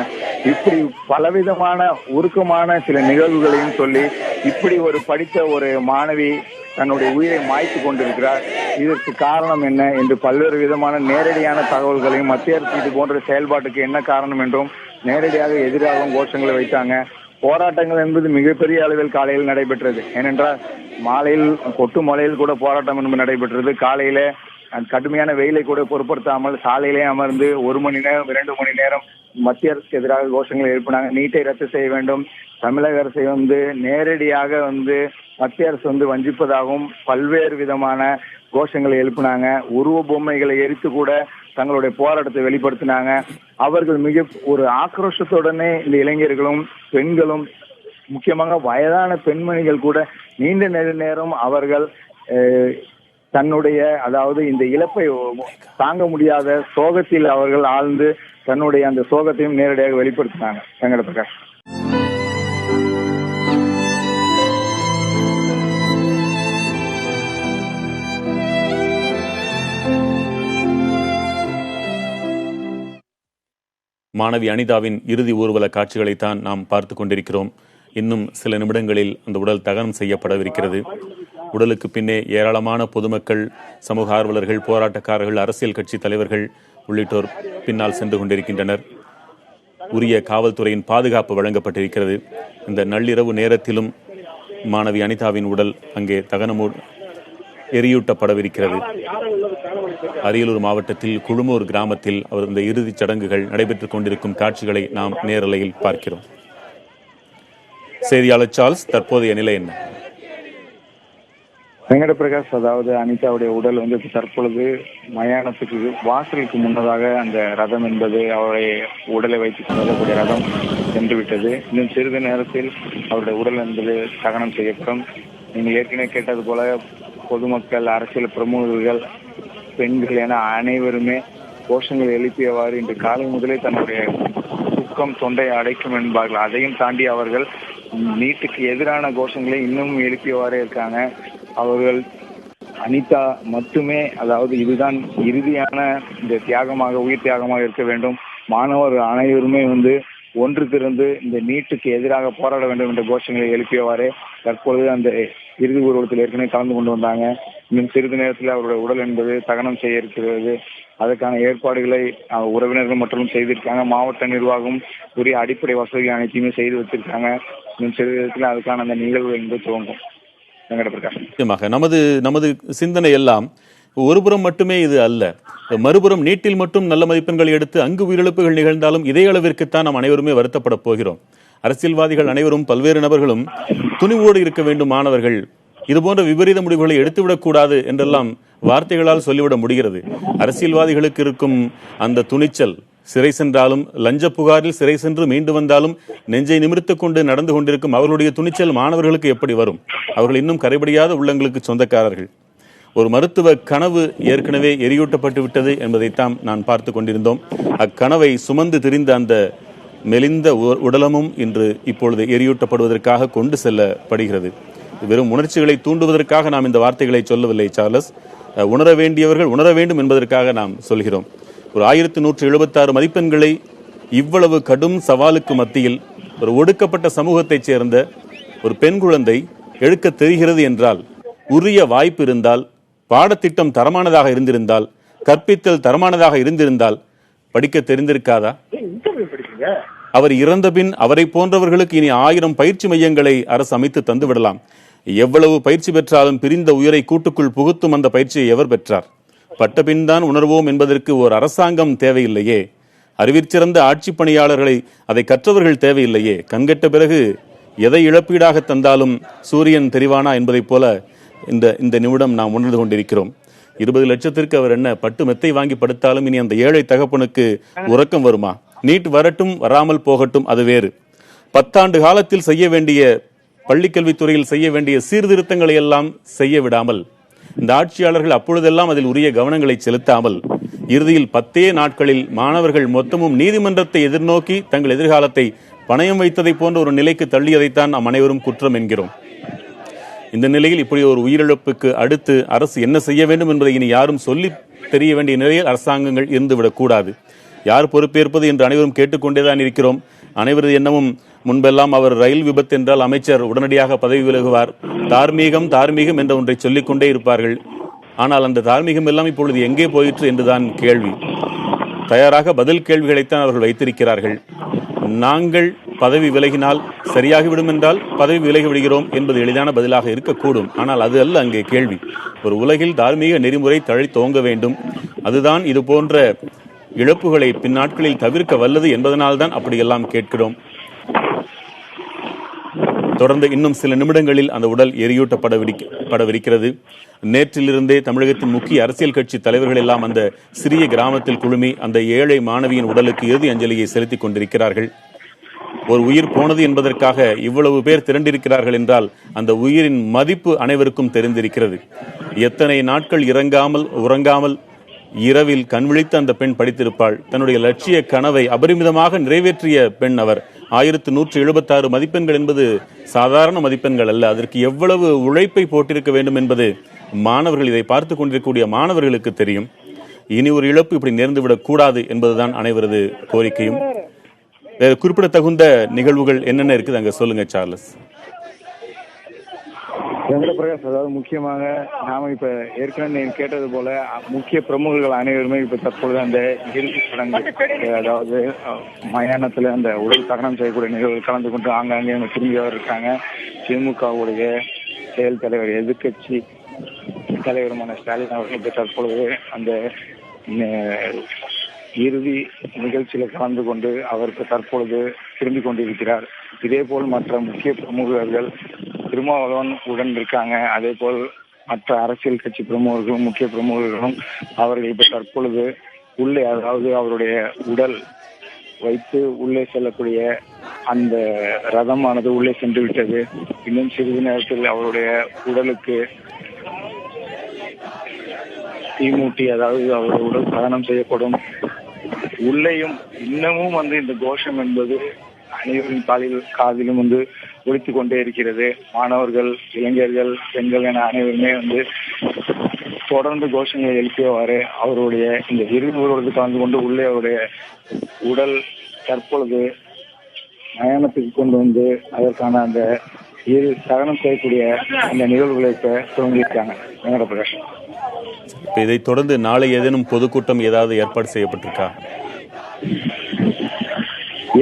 இப்படி பலவிதமான உருக்கமான சில நிகழ்வுகளையும் சொல்லி இப்படி ஒரு படித்த ஒரு மாணவி தன்னுடைய உயிரை மாய்த்து கொண்டிருக்கிறார். இதற்கு காரணம் என்ன என்று பல்வேறு விதமான நேரடியான தகவல்களையும் மத்திய அரசு இது போன்ற செயல்பாட்டுக்கு என்ன காரணம் என்றும் நேரடியாக எதிராகவும் கோஷங்களை வைத்தாங்க. போராட்டங்கள் என்பது மிகப்பெரிய அளவில் காலையில் நடைபெற்றது. ஏனென்றால் மாலையில் கொட்டு மலையில் கூட போராட்டம் என்பது நடைபெற்றது. காலையில கடுமையான வெயிலை கூட பொருட்படுத்தாமல் சாலையிலே அமர்ந்து 1 மணி நேரம் 2 மணி நேரம் மத்திய அரசுக்கு எதிராக கோஷங்களை எழுப்பினாங்க. நீட்டை ரத்து செய்ய வேண்டும், தமிழக அரசை நேரடியாக மத்திய அரசு வஞ்சிப்பதாகவும் பல்வேறு விதமான கோஷங்களை எழுப்பினாங்க. உருவ பொம்மைகளை எரித்து கூட தங்களுடைய போராட்டத்தை வெளிப்படுத்தினாங்க. அவர்கள் மிக ஒரு ஆக்ரோஷத்துடனே இந்த இளைஞர்களும் பெண்களும் முக்கியமாக வயதான பெண்மணிகள் கூட நீண்ட நேரம் அவர்கள் தன்னுடைய அதாவது இந்த இழப்பை தாங்க முடியாத சோகத்தில் அவர்கள் ஆழ்ந்து தன்னுடைய அந்த சோகத்தையும் நேரடியாக வெளிப்படுத்தினாங்க. வெங்கட பிரகாஷ். மாணவி அனிதாவின் இறுதி ஊர்வல காட்சிகளைத்தான் நாம் பார்த்து கொண்டிருக்கிறோம். இன்னும் சில நிமிடங்களில் அந்த உடல் தகனம் செய்யப்படவிருக்கிறது. உடலுக்கு பின்னே ஏராளமான பொதுமக்கள், சமூக ஆர்வலர்கள், போராட்டக்காரர்கள், அரசியல் கட்சி தலைவர்கள் உள்ளிட்டோர் பின்னால் சென்று கொண்டிருக்கின்றனர். உரிய காவல்துறையின் பாதுகாப்பு வழங்கப்பட்டிருக்கிறது. இந்த நள்ளிரவு நேரத்திலும் மாணவி அனிதாவின் உடல் அங்கே எரியூட்டப்படவிருக்கிறது. அரியலூர் மாவட்டத்தில் குழுமூர் கிராமத்தில் அவர் இந்த இறுதிச் சடங்குகள் நடைபெற்றுக் கொண்டிருக்கும் காட்சிகளை நாம் நேரலையில் பார்க்கிறோம். செய்தியாளர் சார்ல்ஸ், தற்போதைய நிலை என்ன? வெங்கட பிரகாஷ், அதாவது அனிதாவுடைய உடல் தற்பொழுது மயானத்துக்கு வாசலுக்கு முன்னதாக அந்த ரதம் என்பது அவருடைய உடலை வைத்துக் கொள்ளக்கூடிய ரதம் சென்று விட்டது. இன்னும் சிறிது நேரத்தில் அவருடைய உடல் என்பது தகனம் செய்யப்படும். நீங்கள் ஏற்கனவே கேட்டது போல பொதுமக்கள், அரசியல் பிரமுகர்கள், பெண்கள் என அனைவருமே கோஷங்கள் எழுப்பியவாறு இன்று காலை முதலே தன்னுடைய துக்கம் தொண்டையை அடைக்கும் என்பார்கள். அதையும் தாண்டி அவர்கள் நீட்டுக்கு எதிரான கோஷங்களை இன்னும் எழுப்பியவாறே இருக்காங்க. அவர்கள் அனிதா மட்டுமே, அதாவது இதுதான் இறுதியான இந்த தியாகமாக, உயிர் தியாகமாக இருக்க வேண்டும், மாணவர்கள் அனைவருமே ஒன்று திறந்து இந்த நீட்டுக்கு எதிராக போராட வேண்டும் என்ற கோஷங்களை எழுப்பியவாறே தற்பொழுது அந்த இறுதி ஊர்வலத்தில் ஏற்கனவே கலந்து கொண்டு வந்தாங்க. இன்னும் சிறிது நேரத்தில் அவருடைய உடல் என்பது தகனம் செய்ய இருக்கிறது. அதற்கான ஏற்பாடுகளை உறவினர்கள் மற்றும் செய்திருக்காங்க. மாவட்ட நிர்வாகம் உரிய அடிப்படை வசதிகள் அனைத்தையுமே செய்து வச்சிருக்காங்க. இன்னும் சிறிது நேரத்தில் அதுக்கான அந்த நிகழ்வு என்பது துவங்கும். நிச்சயமாக நமது சிந்தனை எல்லாம் ஒருபுறம் மட்டுமே இது அல்ல. மறுபுறம் நீட்டில் மட்டும் நல்ல மதிப்பெண்கள் எடுத்து அங்கு உயிரிழப்புகள் நிகழ்ந்தாலும் இதே அளவிற்குத்தான் நாம் அனைவருமே வருத்தப்பட போகிறோம். அரசியல்வாதிகள் அனைவரும், பல்வேறு நபர்களும் துணிவோடு இருக்க வேண்டும். மாணவர்கள் இதுபோன்ற விபரீத முடிவுகளை எடுத்துவிடக் கூடாது என்றெல்லாம் வார்த்தைகளால் சொல்லிவிட முடிகிறது. அரசியல்வாதிகளுக்கு இருக்கும் அந்த துணிச்சல், சிறை சென்றாலும், லஞ்ச புகாரில் சிறை சென்று மீண்டு வந்தாலும் நெஞ்சை நிமிர்த்துக் கொண்டு நடந்து கொண்டிருக்கும் அவர்களுடைய துணிச்சல் மாணவர்களுக்கு எப்படி வரும்? அவர்கள் இன்னும் கரைபடியாத உள்ளங்களுக்கு சொந்தக்காரர்கள். ஒரு மருத்துவ கனவு ஏற்கனவே எரியூட்டப்பட்டு விட்டது என்பதைத்தான் நான் பார்த்து கொண்டிருந்தோம். அக்கனவை சுமந்து திரிந்த அந்த மெலிந்த உடலமும் இன்று இப்பொழுது எரியூட்டப்படுவதற்காக கொண்டு செல்லப்படுகிறது. வெறும் உணர்ச்சிகளை தூண்டுவதற்காக நாம் இந்த வார்த்தைகளை சொல்லவில்லை சார்லஸ். உணர வேண்டியவர்கள் உணர வேண்டும் என்பதற்காக நாம் சொல்கிறோம். ஒரு 1176 மதிப்பெண்களை இவ்வளவு கடும் சவாலுக்கு மத்தியில் ஒரு ஒடுக்கப்பட்ட சமூகத்தைச் சேர்ந்த ஒரு பெண் குழந்தை எடுக்க தெரிகிறது என்றால், உரிய வாய்ப்பு இருந்தால், பாடத்திட்டம் தரமானதாக இருந்திருந்தால், கற்பித்தல் தரமானதாக இருந்திருந்தால் படிக்க தெரிந்திருக்காதா? அவர் இறந்த பின் அவரை போன்றவர்களுக்கு இனி 1000 பயிற்சி மையங்களை அரசு அமைத்து தந்து விடலாம். எவ்வளவு பயிற்சி பெற்றாலும் பிரிந்த உயிரை கூட்டுக்குள் புகுத்தும் அந்த பயிற்சியை எவர் பெற்றார்? பட்டபின் தான் உணர்வோம் என்பதற்கு ஒரு அரசாங்கம் தேவையில்லையே. அறிவிற்சிறந்த ஆட்சி பணியாளர்களை, அதை கற்றவர்கள் தேவையில்லையே. கண்கெட்ட பிறகு எதை இழப்பீடாக தந்தாலும் சூரியன் தெரிவானா என்பதைப் போல இந்த நிமிடம் நாம் உணர்ந்து கொண்டிருக்கிறோம். 20 லட்சத்திற்கு அவர் என்ன பட்டு மெத்தை வாங்கி படுத்தாலும் இனி அந்த ஏழை தகப்பனுக்கு உறக்கம் வருமா? நீட் வரட்டும், வராமல் போகட்டும், அது வேறு. 10 ஆண்டு காலத்தில் செய்ய வேண்டிய பள்ளிக்கல்வித்துறையில் செய்ய வேண்டிய சீர்திருத்தங்களை எல்லாம் செய்ய விடாமல், இந்த ஆட்சியாளர்கள் அப்பொழுதெல்லாம் அதில் உரிய கவனங்களை செலுத்தாமல், இறுதியில் 10 நாட்களில் மாணவர்கள் மொத்தமும் நீதிமன்றத்தை எதிர்நோக்கி தங்கள் எதிர்காலத்தை பணயம் வைத்ததை போன்ற ஒரு நிலைக்கு தள்ளியதைத்தான் நாம் அனைவரும் குற்றம் என்கிறோம். இந்த நிலையில் இப்படி ஒரு உயிரிழப்புக்கு அடுத்து அரசு என்ன செய்ய வேண்டும் என்பதை இனி யாரும் சொல்லி தெரிய வேண்டிய நிலையில் அரசாங்கங்கள் இருந்துவிடக் கூடாது. யார் பொறுப்பேற்பது என்று அனைவரும் கேட்டுக்கொண்டேதான் இருக்கிறோம். அனைவரது எண்ணமும் முன்பெல்லாம் அவர் ரயில் விபத்து என்றால் அமைச்சர் உடனடியாக பதவி விலகுவார், தார்மீகம் தார்மீகம் என்ற ஒன்றை சொல்லிக்கொண்டே இருப்பார்கள். ஆனால் அந்த தார்மீகம் எல்லாம் இப்பொழுது எங்கே போயிற்று என்றுதான் கேள்வி. தயாராக பதில் கேள்விகளைத்தான் அவர்கள் வைத்திருக்கிறார்கள். நாங்கள் பதவி விலகினால் சரியாகிவிடும் என்றால் பதவி விலகி விடுகிறோம் என்பது எளிதான பதிலாக இருக்கக்கூடும். ஆனால் அது அல்ல அங்கே கேள்வி. ஒரு உலகில் தார்மீக நெறிமுறை தழைத்தோங்க வேண்டும். அதுதான் இது போன்ற இழப்புகளை பின்னாட்களில் தவிர்க்க வல்லது என்பதனால்தான் அப்படியெல்லாம் கேட்கிறோம். தொடர்ந்து இன்னும் சில நிமிடங்களில் அந்த உடல் எரியூட்டப்படவிருக்கிறது. நேற்றிலிருந்தே தமிழகத்தின் முக்கிய அரசியல் கட்சி தலைவர்கள் எல்லாம் அந்த சிறிய கிராமத்தில் குழுமி அந்த ஏழை மாணவியின் உடலுக்கு இறுதி அஞ்சலியை செலுத்திக் கொண்டிருக்கிறார்கள். ஒரு உயிர் போனது என்பதற்காக இவ்வளவு பேர் திரண்டிருக்கிறார்கள் என்றால் அந்த உயிரின் மதிப்பு அனைவருக்கும் தெரிந்திருக்கிறது. எத்தனை நாட்கள் உறங்காமல் இரவில் கண்விழித்து அந்த பெண் படித்திருப்பாள். தன்னுடைய லட்சிய கனவை அபரிமிதமாக நிறைவேற்றிய பெண் அவர். 1176 மதிப்பெண்கள் என்பது சாதாரண மதிப்பெண்கள் அல்ல. அதற்கு எவ்வளவு உழைப்பை போட்டிருக்க வேண்டும் என்பது மாணவர்கள், இதை பார்த்து கொண்டிருக்கக்கூடிய மாணவர்களுக்கு தெரியும். இனி ஒரு இழப்பு இப்படி நேர்ந்துவிடக் கூடாது என்பதுதான் அனைவரது கோரிக்கையும். குறிப்பிடத்தகுந்த நிகழ்வுகள் என்னென்ன இருக்குது அங்க சொல்லுங்க சார்லஸ். சந்திரபிரகாஷ், அதாவது முக்கியமாக நாம இப்ப ஏற்கனவே கேட்டது போல முக்கிய பிரமுகர்கள் அனைவருமே இப்ப தற்பொழுது அந்த இறுதி சடங்கு, அதாவது மயானத்துல அந்த உடல் தகனம் செய்யக்கூடிய நிகழ்வுகள் கலந்து கொண்டு ஆங்காங்கே திரும்பியவர் இருக்காங்க. திமுகவுடைய செயல் தலைவர், எதிர்கட்சி தலைவருமான ஸ்டாலின் அவர்கள் இப்ப தற்பொழுது அந்த இறுதி நிகழ்ச்சியில கலந்து கொண்டு அவருக்கு தற்பொழுது திரும்பிக் கொண்டிருக்கிறார். இதே போல் மற்ற முக்கிய பிரமுகர்கள் திருமாவளவன் உடன் இருக்காங்க. அதே போல் மற்ற அரசியல் கட்சி பிரமுகர்களும் முக்கிய பிரமுகர்களும் அவர்கள் இப்ப தற்பொழுது உள்ளே, அதாவது அவருடைய உடல் வைத்து உள்ளே செல்லக்கூடிய அந்த ரதமானது உள்ளே சென்று விட்டது. இன்னும் சிறிது நேரத்தில் அவருடைய உடலுக்கு தீமூட்டி, அதாவது அவருடைய உடல் தகனம் செய்யப்படும். உள்ளேயும் இன்னமும் இந்த கோஷம் என்பது அனைவரின் காதிலும் ஒலித்துக் கொண்டே இருக்கிறது. மாணவர்கள், இளைஞர்கள், பெண்கள் என அனைவருமே தொடர்ந்து கோஷங்களை எழுப்பியவாறு அவருடைய இந்த இறுதி ஊர்வலத்துக்கு கலந்து கொண்டு உள்ளே அவருடைய உடல் தற்பொழுது மயானத்துக்கு கொண்டு அதற்கான அந்த தகனம் செய்யக்கூடிய அந்த நிகழ்வுகளை துவங்கியிருக்காங்க. வெங்கடபிரகாஷ், இதை தொடர்ந்து நாளை ஏதேனும் பொதுக்கூட்டம் ஏதாவது ஏற்பாடு செய்யப்பட்டிருக்கா?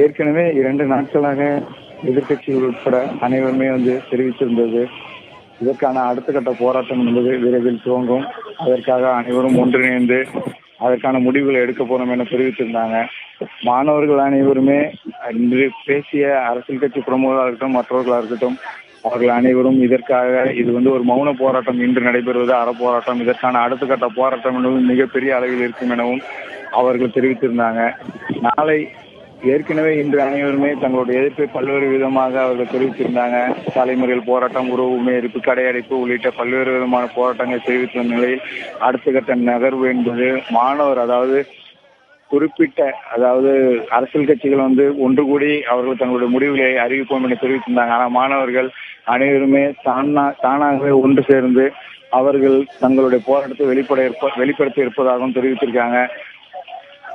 ஏற்கனவே 2 நாட்களாக எதிர்கட்சிகள் உட்பட அனைவருமே தெரிவித்திருந்தது. இதற்கான அடுத்த கட்ட போராட்டம் என்பது விரைவில் துவங்கும். அதற்காக அனைவரும் ஒன்றிணைந்து அதற்கான முடிவுகளை எடுக்க போறோம் என தெரிவித்திருந்தாங்க. மாணவர்கள் அனைவருமே இன்று பேசிய அரசியல் கட்சி பிரமுகர்களாக இருக்கட்டும், மற்றவர்களாக இருக்கட்டும், அவர்கள் அனைவரும் இதற்காக இது ஒரு மௌன போராட்டம் இன்று நடைபெறுவது அறப்போராட்டம், இதற்கான அடுத்த கட்ட போராட்டம் என்பது மிகப்பெரிய அளவில் இருக்கும் எனவும் அவர்கள் தெரிவித்திருந்தாங்க. நாளை ஏற்கனவே இன்று அனைவருமே தங்களுடைய எதிர்ப்பை பல்வேறு விதமாக அவர்கள் தெரிவித்திருந்தாங்க. சாலை மறியல் போராட்டம், உறவு எரிப்பு, கடையடைப்பு உள்ளிட்ட பல்வேறு விதமான போராட்டங்களை தெரிவித்திருந்த நிலையில் அடுத்த கட்ட நகர்வு என்பது மாணவர், அதாவது குறிப்பிட்ட, அதாவது அரசியல் கட்சிகள் ஒன்று கூடி அவர்கள் தங்களுடைய முடிவுகளை அறிவிப்போம் என தெரிவித்திருந்தாங்க. ஆனால் மாணவர்கள் அனைவருமே தானாகவே ஒன்று சேர்ந்து அவர்கள் தங்களுடைய போராட்டத்தை வெளிப்படுத்த இருப்பதாகவும் தெரிவித்திருக்காங்க.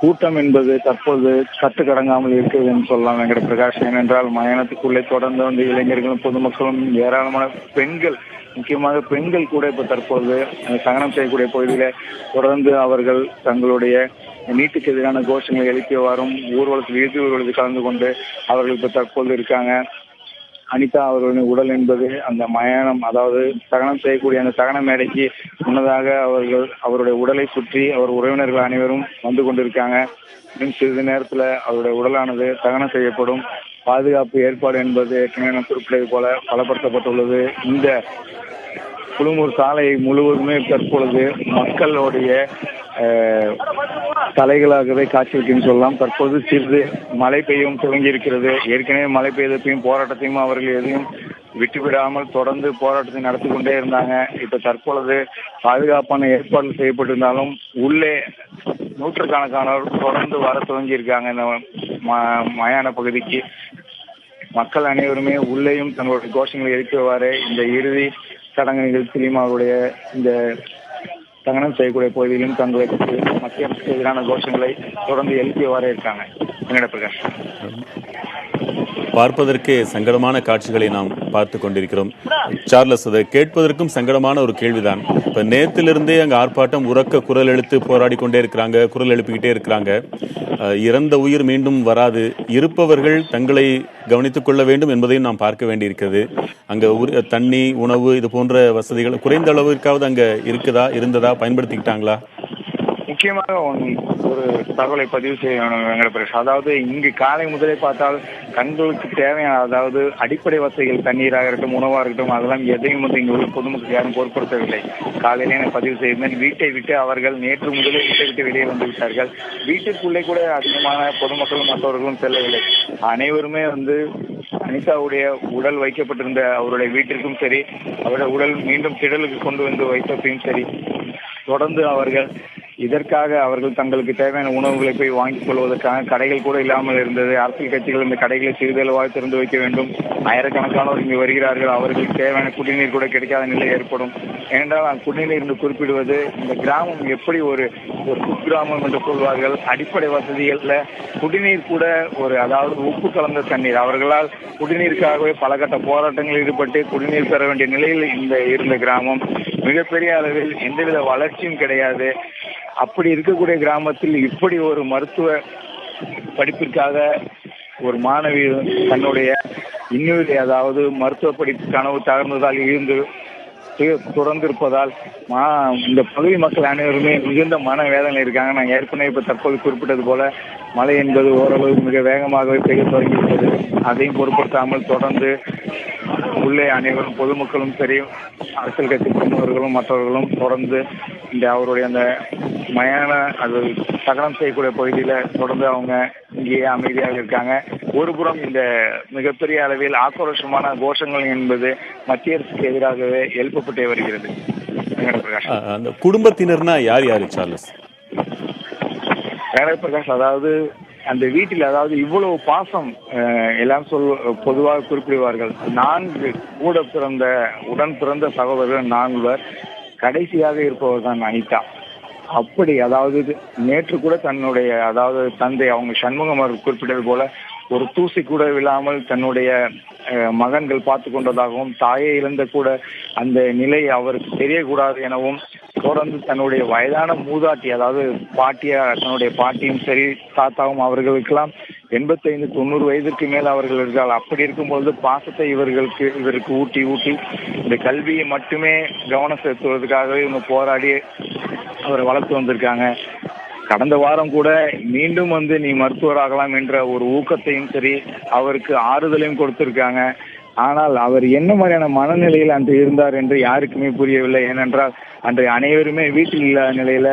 கூட்டம் என்பது தற்போது கட்டுக்கடங்காமல் இருக்கிறது என்று சொல்லலாம் வெங்கட பிரகாஷ். ஏனென்றால் மயானத்துக்குள்ளே தொடர்ந்து இளைஞர்களும் பொதுமக்களும் ஏராளமான பெண்கள், முக்கியமாக பெண்கள் கூட இப்ப தற்போது தகனம் செய்யக்கூடிய பகுதியில தொடர்ந்து அவர்கள் தங்களுடைய நீட்டுக்கு எதிரான கோஷங்களை எழுப்பியவாறும் இறுதி ஊர்வலத்தில் கலந்து கொண்டு அவர்கள் இப்ப தற்போது இருக்காங்க. அனிதா அவர்களின் உடல் என்பது அந்த மயானம், அதாவது தகனம் செய்யக்கூடிய அந்த தகன மேடைக்கு முன்னதாக அவருடைய உடலை சுற்றி அவர் உறவினர்கள் அனைவரும் வந்து கொண்டிருக்காங்க. இன்னும் சிறிது நேரத்துல அவருடைய உடலானது தகனம் செய்யப்படும். பாதுகாப்பு ஏற்பாடு என்பது ஏற்கனவே குறிப்பிட்டது போல பலப்படுத்தப்பட்டுள்ளது. இந்த குழுமூர் சாலை முழுவதுமே தற்பொழுது மக்களுடைய தலைகளாகவே காட்சியிருக்குன்னு சொல்லலாம். தற்போது சிறிது மழை பெய்யவும் துவங்கி இருக்கிறது. ஏற்கனவே மழை பெய்தப்பையும் போராட்டத்தையும் அவர்கள் எதையும் விட்டுவிடாமல் தொடர்ந்து போராட்டத்தை நடத்தி கொண்டே இருந்தாங்க. இப்ப தற்பொழுது பாதுகாப்பான ஏற்பாடுகள் செய்யப்பட்டிருந்தாலும் உள்ளே நூற்றுக்கணக்கானோர் தொடர்ந்து வர துவங்கி இருக்காங்க. இந்த மயான பகுதிக்கு மக்கள் அனைவருமே உள்ளேயும் தங்களுடைய கோஷங்களை எழுப்பியவாறு இந்த இறுதி சடங்கு நிகழ்ச்சியிலும் அவருடைய இந்த தகனம் செய்யக்கூடிய பகுதியிலும் தங்களுக்கு மத்திய அரசுக்கு எதிரான கோஷங்களை தொடர்ந்து எழுப்பியவாறே இருக்காங்க. வெங்கடபிரகாஷ், பார்ப்பதற்கே சங்கடமான காட்சிகளை நாம் பார்த்து கொண்டிருக்கிறோம். சார்லஸ், அதை கேட்பதற்கும் சங்கடமான ஒரு கேள்விதான். இப்ப நேத்திலிருந்தே அங்க ஆர்ப்பாட்டம் உறக்க குரல் எழுத்து போராடி கொண்டே இருக்கிறாங்க, குரல் எழுப்பிக்கிட்டே இருக்கிறாங்க. இறந்த உயிர் மீண்டும் வராது, இருப்பவர்கள் தங்களை கவனித்துக் கொள்ள வேண்டும் என்பதையும் நாம் பார்க்க வேண்டியிருக்கிறது. அங்க தண்ணி, உணவு இது போன்ற வசதிகள் குறைந்த அளவிற்காவது அங்க இருந்ததா, பயன்படுத்திக்கிட்டாங்களா? முக்கியமாக ஒரு தகவலை பதிவு செய்யணும் வெங்கடபிரகாஷ். அதாவது இங்கு காலை முதலே பார்த்தால் கண்களுக்கு தேவையான, அதாவது அடிப்படை வசதிகள், தண்ணீராக இருக்கட்டும், உணவாக இருக்கட்டும், அதெல்லாம் எதையும் இங்கு உள்ள பொதுமக்கள் யாரும் பொருட்படுத்தவில்லை. காலையிலே நான் பதிவு செய்தேன். வீட்டை விட்டு அவர்கள் நேற்று முதலே வீட்டை விட்டு வெளியே வந்து விட்டார்கள். வீட்டிற்குள்ளே கூட அதிகமான பொதுமக்களும் மற்றவர்களும் செல்லவில்லை. அனைவருமே அனிதாவுடைய உடல் வைக்கப்பட்டிருந்த அவருடைய வீட்டிற்கும் சரி, அவருடைய உடல் மீண்டும் திடலுக்கு கொண்டு வந்து வைத்தப்பையும் சரி, தொடர்ந்து அவர்கள் இதற்காக அவர்கள் தங்களுக்கு தேவையான உணவுகளை போய் வாங்கிக் கொள்வதற்காக கடைகள் கூட இல்லாமல் இருந்தது. அரசியல் கட்சிகள் இந்த கடைகளை சிறிதளவாக திறந்து வைக்க வேண்டும். ஆயிரக்கணக்கானோர் இங்கு வருகிறார்கள், அவர்களுக்கு தேவையான குடிநீர் கூட கிடைக்காத நிலை ஏற்படும். ஏனென்றால் குடிநீர் என்று குறிப்பிடுவது இந்த கிராமம் எப்படி ஒரு குக்கிராமம் என்று சொல்வார்கள். அடிப்படை வசதிகள்ல குடிநீர் கூட அதாவது உப்பு கலந்த தண்ணீர், அவர்களால் குடிநீருக்காகவே பல கட்ட போராட்டங்களில் ஈடுபட்டு குடிநீர் பெற வேண்டிய நிலையில் இருந்த கிராமம். மிகப்பெரிய அளவில் எந்தவித வளர்ச்சியும் கிடையாது. அப்படி இருக்கக்கூடிய கிராமத்தில் இப்படி ஒரு மருத்துவ படிப்பிற்காக ஒரு மாணவி தன்னுடைய இன்னொரு, அதாவது மருத்துவ படிப்பு கனவு தகர்ந்ததால் துறந்திருப்பதால் இந்த பகுதி மக்கள் அனைவருமே மிகுந்த மன வேதனை இருக்காங்க. நான் ஏற்கனவே இப்ப தற்போது குறிப்பிட்டது போல மழை என்பது ஓரளவு மிக வேகமாகவே பெய்ய தொடங்கிவிட்டது. அதையும் பொருட்படுத்தாமல் தொடர்ந்து உள்ளே அனைவரும் பொதுமக்களும் சரி, அரசியல் கட்சி பிரமுகர்களும் மற்றவர்களும் தொடர்ந்து அவருடைய அந்த மயான தகனம் செய்யக்கூடிய பகுதியில தொடர்ந்து அவங்க இங்கேயே அமைதியாக இருக்காங்க. ஒருபுறம் இந்த மிகப்பெரிய அளவில் ஆக்ரோஷமான கோஷங்கள் என்பது மத்திய அரசுக்கு எதிராகவே எழுப்பப்பட்டே வருகிறது. அந்த குடும்பத்தினர்னா யார் யாரு சார்லஸ்? பிரகாஷ், அதாவது அந்த வீட்டில், அதாவது இவ்வளவு பாசம் எல்லாம் பொதுவாக குறிப்பிடுவார்கள். 4 உடன் பிறந்த சகோதரர்கள் 4. கடைசியாக இருப்பவர் தான் அனிதா. அப்படி, அதாவது நேற்று கூட தன்னுடைய, அதாவது தந்தை அவங்க சண்முகம் அவர்கள் குறிப்பிட்டது போல ஒரு தூசி கூட விழாமல் தன்னுடைய மகன்கள் பார்த்து கொண்டதாகவும், தாயை இழந்த கூட அந்த நிலை அவருக்கு தெரியக்கூடாது எனவும் தொடர்ந்து தன்னுடைய வயதான மூதாட்டி, அதாவது தன்னுடைய பாட்டியும் சரி தாத்தாவும், அவர்களுக்கெல்லாம் 85-90 வயதிற்கு மேல் அவர்கள் இருக்கார்கள். அப்படி இருக்கும்பொழுது பாசத்தை இவருக்கு ஊட்டி இந்த கல்வியை மட்டுமே கவனம் செலுத்துவதற்காகவே இவங்க போராடி அவரை வளர்த்து வந்திருக்காங்க. கடந்த வாரம் கூட மீண்டும் நீ மருத்துவராகலாம் என்ற ஒரு ஊக்கத்தையும் சரி அவருக்கு ஆறுதலையும் கொடுத்திருக்காங்க. ஆனால் அவர் என்ன மாதிரியான மனநிலையில் அன்று இருந்தார் என்று யாருக்குமே புரியவில்லை. ஏனென்றால் அன்று அனைவருமே வீட்டில் இல்லாத நிலையில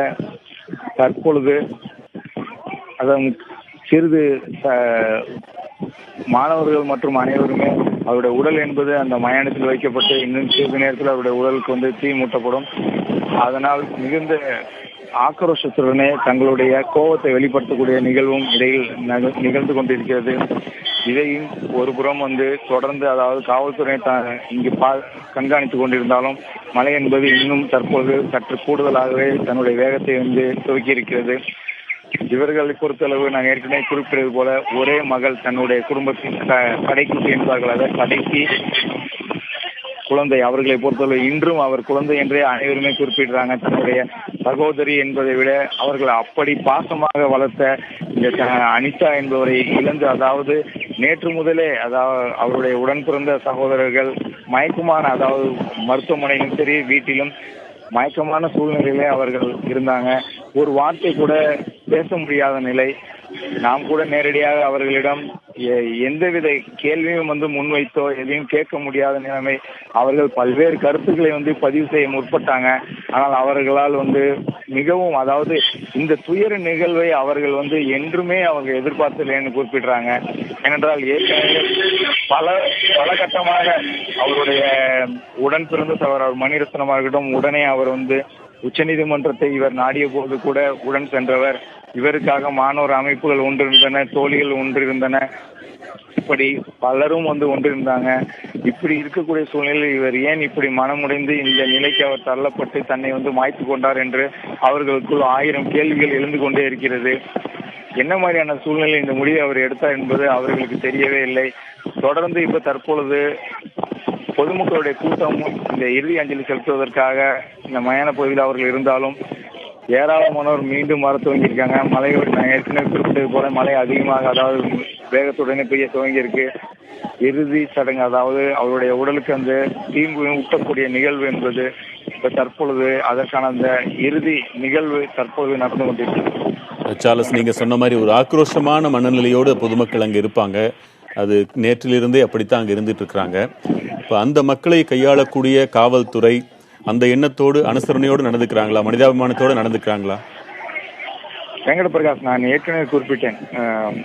தற்பொழுது சிறிது மாணவர்கள் மற்றும் அனைவருமே அவருடைய உடல் என்பது அந்த மயானத்தில் வைக்கப்பட்டு இன்னும் சிறிது நேரத்தில் அவருடைய உடலுக்கு தீ மூட்டப்படும். அதனால் மிகுந்த ஆக்ரோஷத்துடனே தங்களுடைய கோபத்தை வெளிப்படுத்தக்கூடிய நிகழ்வும் இடையில் நிகழ்ந்து கொண்டிருக்கிறது. இதையும் ஒருபுறம் தொடர்ந்து, அதாவது காவல்துறை இங்கு கண்காணித்துக் கொண்டிருந்தாலும் மழை என்பது இன்னும் தற்போது சற்று கூடுதலாகவே தன்னுடைய வேகத்தை துவக்கி இருக்கிறது. இவர்களை பொறுத்தளவு நான் ஏற்கனவே குறிப்பிட்டது போல ஒரே மகள் தன்னுடைய குடும்பத்தின் கடைக்குட்டி என்பார்கள், அதாவது கடைசி குழந்தை. அவர்களை பொறுத்தவரை இன்றும் அவர் குழந்தை என்றே அனைவருமே குறிப்பிடுறாங்க. தன்னுடைய சகோதரி என்பதை விட அவர்கள் அப்படி பாசமாக வளர்த்த இந்த அனிதா என்பவரை இழந்து, அதாவது நேற்று முதலே, அதாவது அவருடைய உடன் பிறந்த சகோதரர்கள் மயக்கமான, அதாவது மருத்துவமனையிலும் சரி வீட்டிலும் மயக்கமான சூழ்நிலையிலே அவர்கள் இருந்தாங்க. ஒரு வார்த்தை கூட பேச முடியாத நிலை. நாம் கூட நேரடியாக அவர்களிடம் எந்தவித கேள்வியும் முன்வைத்தோ எதையும் கேட்க முடியாத நிலைமை. அவர்கள் பல்வேறு கருத்துக்களை பதிவு செய்ய முற்பட்டாங்க. ஆனால் அவர்களால் மிகவும், அதாவது இந்த துயர நிகழ்வை அவர்கள் என்றுமே அவங்க எதிர்பார்த்தலைன்னு குறிப்பிடுறாங்க. ஏனென்றால் ஏற்கனவே பல கட்டமாக அவருடைய உடன் பிறந்த சகோதரர் மணிரத்னமாக இருக்கட்டும், உடனே அவர் உச்சநீதிமன்றத்தை இவர் நாடிய போது கூட உடன் சென்றவர். இவருக்காக மாணவர் அமைப்புகள் ஒன்றிருந்தன, தோழிகள் ஒன்றிருந்தன, இப்படி பலரும் ஒன்றிருந்தாங்க. இப்படி இருக்கக்கூடிய சூழ்நிலையில் இவர் ஏன் இப்படி மனமுடைந்து இந்த நிலைக்கு அவர் தள்ளப்பட்டு தன்னை மாய்த்து கொண்டார் என்று அவர்களுக்குள் 1000 கேள்விகள் எழுந்து கொண்டே இருக்கிறது. என்ன மாதிரியான சூழ்நிலை இந்த முடிவை அவர் எடுத்தார் என்பது அவர்களுக்கு தெரியவே இல்லை. தொடர்ந்து தற்பொழுது பொதுமக்களுடைய கூட்டம் இந்த இறுதி அஞ்சலி செலுத்துவதற்காக இந்த மயான பகுதியில் அவர்கள் இருந்தாலும் ஏராளமானோர் மீண்டும் வர துவங்கியிருக்காங்க. மலைகள் நான் ஏற்கனவே குறிப்பிட்டது போல மழை அதிகமாக, அதாவது வேகத்துடனே பெய்ய துவங்கியிருக்கு. இறுதி சடங்கு, அதாவது அவருடைய உடலுக்கு தீம்பு ஊட்டக்கூடிய நிகழ்வு என்பது தற்பொழுது அதற்கான அந்த இறுதி நிகழ்வு தற்பொழுது நடந்து கொண்டிருக்கு. சார்லஸ், நீங்க சொன்ன மாதிரி ஒரு ஆக்ரோஷமான மனநிலையோடு பொதுமக்கள் அங்கே இருப்பாங்க. அது நேற்றிலிருந்தே அப்படித்தான் அங்கே இருந்துட்டு இருக்கிறாங்க. இப்போ அந்த மக்களை கையாளக்கூடிய காவல்துறை அந்த எண்ணத்தோடு அனுசரணையோடு நடந்துக்கிறாங்களா, மனிதாபிமானத்தோடு நடந்துக்கிறாங்களா? வெங்கட பிரகாஷ், நான் ஏற்கனவே குறிப்பிட்டேன்,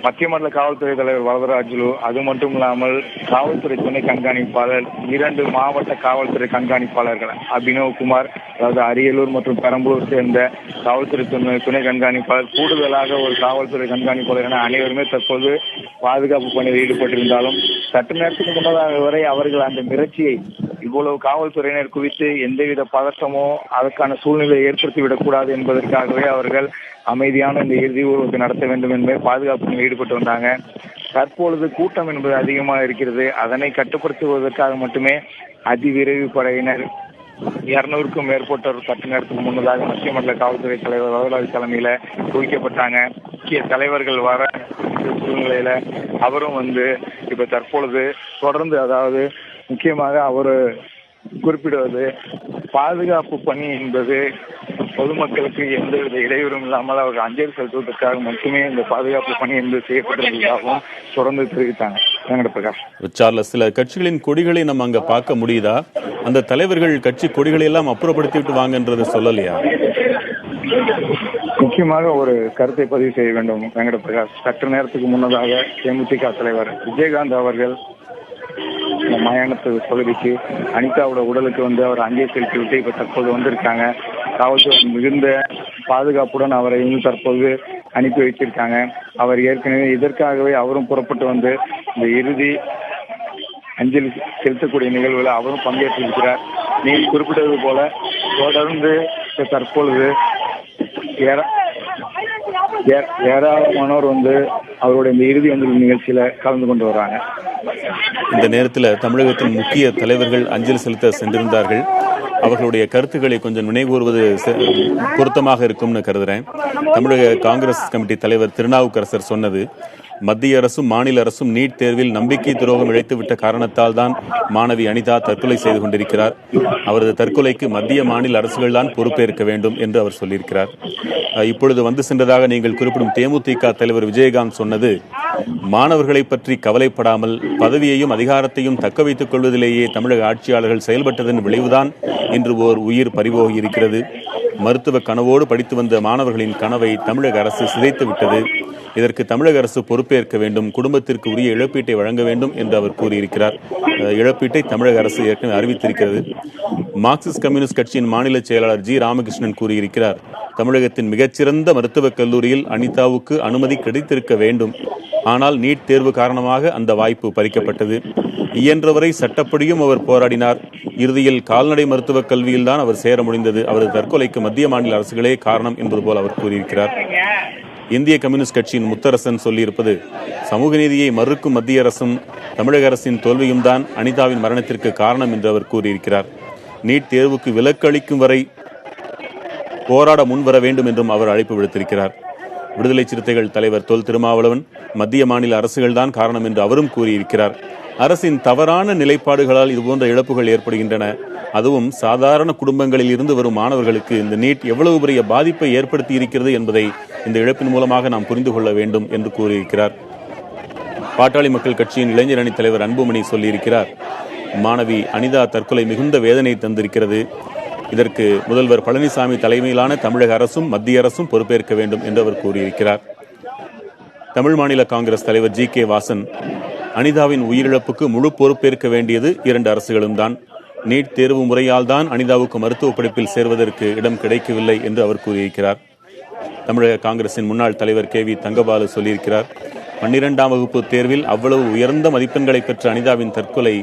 மத்திய மாநில காவல்துறை தலைவர் வரதராஜுலு, அது மட்டும் இல்லாமல் காவல்துறை துணை கண்காணிப்பாளர், 2 மாவட்ட காவல்துறை கண்காணிப்பாளர்கள் அபினவ் குமார், அதாவது அரியலூர் மற்றும் பெரம்பலூர் சேர்ந்த காவல்துறை துணை கண்காணிப்பாளர், கூடுதலாக ஒரு காவல்துறை கண்காணிப்பாளர் என அனைவருமே தற்போது பாதுகாப்பு பணியில் ஈடுபட்டிருந்தாலும் சற்று நேரத்துக்கு முன்னதாக வரை அவர்கள் அந்த மிரட்சியை இவ்வளவு காவல்துறையினர் குறித்து எந்தவித பதற்றமோ அதற்கான சூழ்நிலையை ஏற்படுத்திவிடக் கூடாது என்பதற்காகவே அவர்கள் அமைதியான இந்த இறுதி ஊர்வலத்தை நடத்த வேண்டும் என்பதை பாதுகாப்பு ஈடுபட்டு வந்தாங்க. தற்பொழுது கூட்டம் என்பது அதிகமாக இருக்கிறது. அதனை கட்டுப்படுத்துவதற்காக மட்டுமே அதிவிரைவு படையினர் 200க்கும் மேற்பட்டோர் சற்று நேரத்துக்கு முன்னதாக மத்திய மாநில காவல்துறை தலைவர் வரதராஜ் தலைமையில குவிக்கப்பட்டாங்க. முக்கிய தலைவர்கள் வர சூழ்நிலையில அவரும் இப்ப தற்பொழுது தொடர்ந்து, அதாவது முக்கியமாக அவர் குறிப்பிடுவது பாதுகாப்பு பணி என்பது பொதுமக்களுக்கு எந்தவித இடையூறும் இல்லாமல் அவர்கள் அஞ்சலி செலுத்துவதற்காக மட்டுமே இந்த பாதுகாப்பு பணி என்பது செய்யப்பட்டிருப்பதாகவும் தொடர்ந்து தெரிவித்தாங்க. வெங்கட பிரகாஷ், சார்லஸ், சில கட்சிகளின் கொடிகளை நம்ம அங்க பார்க்க முடியுதா? அந்த தலைவர்கள் கட்சி கொடிகளை எல்லாம் அப்புறப்படுத்தி விட்டு வாங்கன்றதை சொல்லலையா? முக்கியமாக ஒரு கருத்தை பதிவு செய்ய வேண்டும் வெங்கட பிரகாஷ். சற்று நேரத்துக்கு முன்னதாக தேமுதிக தலைவர் விஜயகாந்த் அவர்கள் மயானத்து பகுதிக்கு அனிதாவோட உடலுக்கு அவர் அஞ்சலி செலுத்தி விட்டு இப்ப தற்போது வந்திருக்காங்க. காவல்துறை மிகுந்த பாதுகாப்புடன் அவரை தற்போது அனுப்பி வைத்திருக்காங்க. அவர் ஏற்கனவே இதற்காகவே அவரும் புறப்பட்டு இந்த இறுதி அஞ்சலி செலுத்தக்கூடிய நிகழ்வுல அவரும் பங்கேற்றிருக்கிறார். நீங்கள் குறிப்பிட்டது போல தொடர்ந்து தற்பொழுது ஏராளமானோர் அவருடைய இந்த இறுதி அஞ்சலி நிகழ்ச்சியில கலந்து கொண்டு வர்றாங்க. இந்த நேரத்தில் தமிழகத்தின் முக்கிய தலைவர்கள் அஞ்சலி செலுத்த சென்றிருந்தார்கள். அவர்களுடைய கருத்துக்களை கொஞ்சம் நினைவுகூர்வது பொருத்தமாக இருக்கும்னு கருதுறேன். தமிழக காங்கிரஸ் கமிட்டி தலைவர் திருநாவுக்கரசர் சொன்னது, மத்திய அரசும் மாநில அரசும் நீட் தேர்வில் நம்பிக்கை துரோகம் இழைத்துவிட்ட காரணத்தால் தான் மாணவி அனிதா தற்கொலை செய்து கொண்டிருக்கிறார். அவரது தற்கொலைக்கு மத்திய மாநில அரசுகள் தான் பொறுப்பேற்க வேண்டும் என்று அவர் சொல்லியிருக்கிறார். இப்பொழுது சென்றதாக நீங்கள் குறிப்பிடும் தேமுதிக தலைவர் விஜயகாந்த் சொன்னது, மாணவர்களை பற்றி கவலைப்படாமல் பதவியையும் அதிகாரத்தையும் தக்க வைத்துக் கொள்வதிலேயே தமிழக ஆட்சியாளர்கள் செயல்பட்டதன் விளைவுதான் இன்று ஓர் உயிர் பறிபோகி இருக்கிறது. மருத்துவ கனவோடு படித்து வந்த மாணவர்களின் கனவை தமிழக அரசு சிதைத்து விட்டது. இதற்கு தமிழக அரசு பொறுப்பேற்க வேண்டும், குடும்பத்திற்கு உரிய இழப்பீட்டை வழங்க வேண்டும் என்று அவர் கூறியிருக்கிறார். இழப்பீட்டை தமிழக அரசு ஏற்கனவே அறிவித்திருக்கிறது. மார்க்சிஸ்ட் கம்யூனிஸ்ட் கட்சியின் மாநில செயலாளர் ஜி ராமகிருஷ்ணன் கூறியிருக்கிறார், தமிழகத்தின் மிகச்சிறந்த மருத்துவக் கல்லூரியில் அனிதாவுக்கு அனுமதி கிடைத்திருக்க வேண்டும். ஆனால் நீட் தேர்வு காரணமாக அந்த வாய்ப்பு பறிக்கப்பட்டது. இயன்றவரை சட்டப்படியும் அவர் போராடினார். இறுதியில் கால்நடை மருத்துவக் கல்வியில் தான் அவர் சேர முடிந்தது. அவரது தற்கொலைக்கு மத்திய மாநில அரசுகளே காரணம் என்பது போல் அவர் கூறியிருக்கிறார். இந்திய கம்யூனிஸ்ட் கட்சியின் முத்தரசன் சொல்லியிருப்பது, சமூக நீதியை மறுக்கும் மத்திய அரசும் தமிழக அரசின் தோல்வியும் தான் அனிதாவின் மரணத்திற்கு காரணம் என்று அவர் கூறியிருக்கிறார். நீட் தேர்வுக்கு விலக்கு அளிக்கும் வரை போராட முன்வர வேண்டும் என்றும் அவர் அழைப்பு விடுத்திருக்கிறார். விடுதலை சிறுத்தைகள் தலைவர் தொல் திருமாவளவன், மத்திய மாநில அரசுகள் தான் காரணம் என்று அவரும் கூறியிருக்கிறார். அரசின் தவறான நிலைப்பாடுகளால் இதுபோன்ற இழப்புகள் ஏற்படுகின்றன. அதுவும் சாதாரண குடும்பங்களில் இருந்து வரும் மாணவர்களுக்கு இந்த நீட் எவ்வளவு பெரிய பாதிப்பை ஏற்படுத்தி இருக்கிறது என்பதை இந்த இழப்பின் மூலமாக நாம் புரிந்து கொள்ள வேண்டும் என்று கூறியிருக்கிறார். பாட்டாளி மக்கள் கட்சியின் இளைஞர் அணி தலைவர் அன்புமணி சொல்லியிருக்கிறார், மாணவி அனிதா தற்கொலை மிகுந்த வேதனை தந்திருக்கிறது. இதற்கு முதல்வர் பழனிசாமி தலைமையிலான தமிழக அரசும் மத்திய அரசும் பொறுப்பேற்க வேண்டும் என்று அவர் கூறியிருக்கிறார். தமிழ் மாநில காங்கிரஸ் தலைவர் ஜி கே வாசன், அனிதாவின் உயிரிழப்புக்கு முழு பொறுப்பேற்க வேண்டியது இரண்டு அரசுகளும் தான். நீட் தேர்வு முறையால் தான் அனிதாவுக்கு மருத்துவ படிப்பில் சேர்வதற்கு இடம் கிடைக்கவில்லை என்று அவர் கூறியிருக்கிறார். தமிழக காங்கிரசின் முன்னாள் தலைவர் KV தங்கபாலு சொல்லியிருக்கிறார். 12ஆம் வகுப்பு தேர்வில் அவ்வளவு உயர்ந்த மதிப்பெண்களை பெற்ற அனிதாவின் தற்கொலை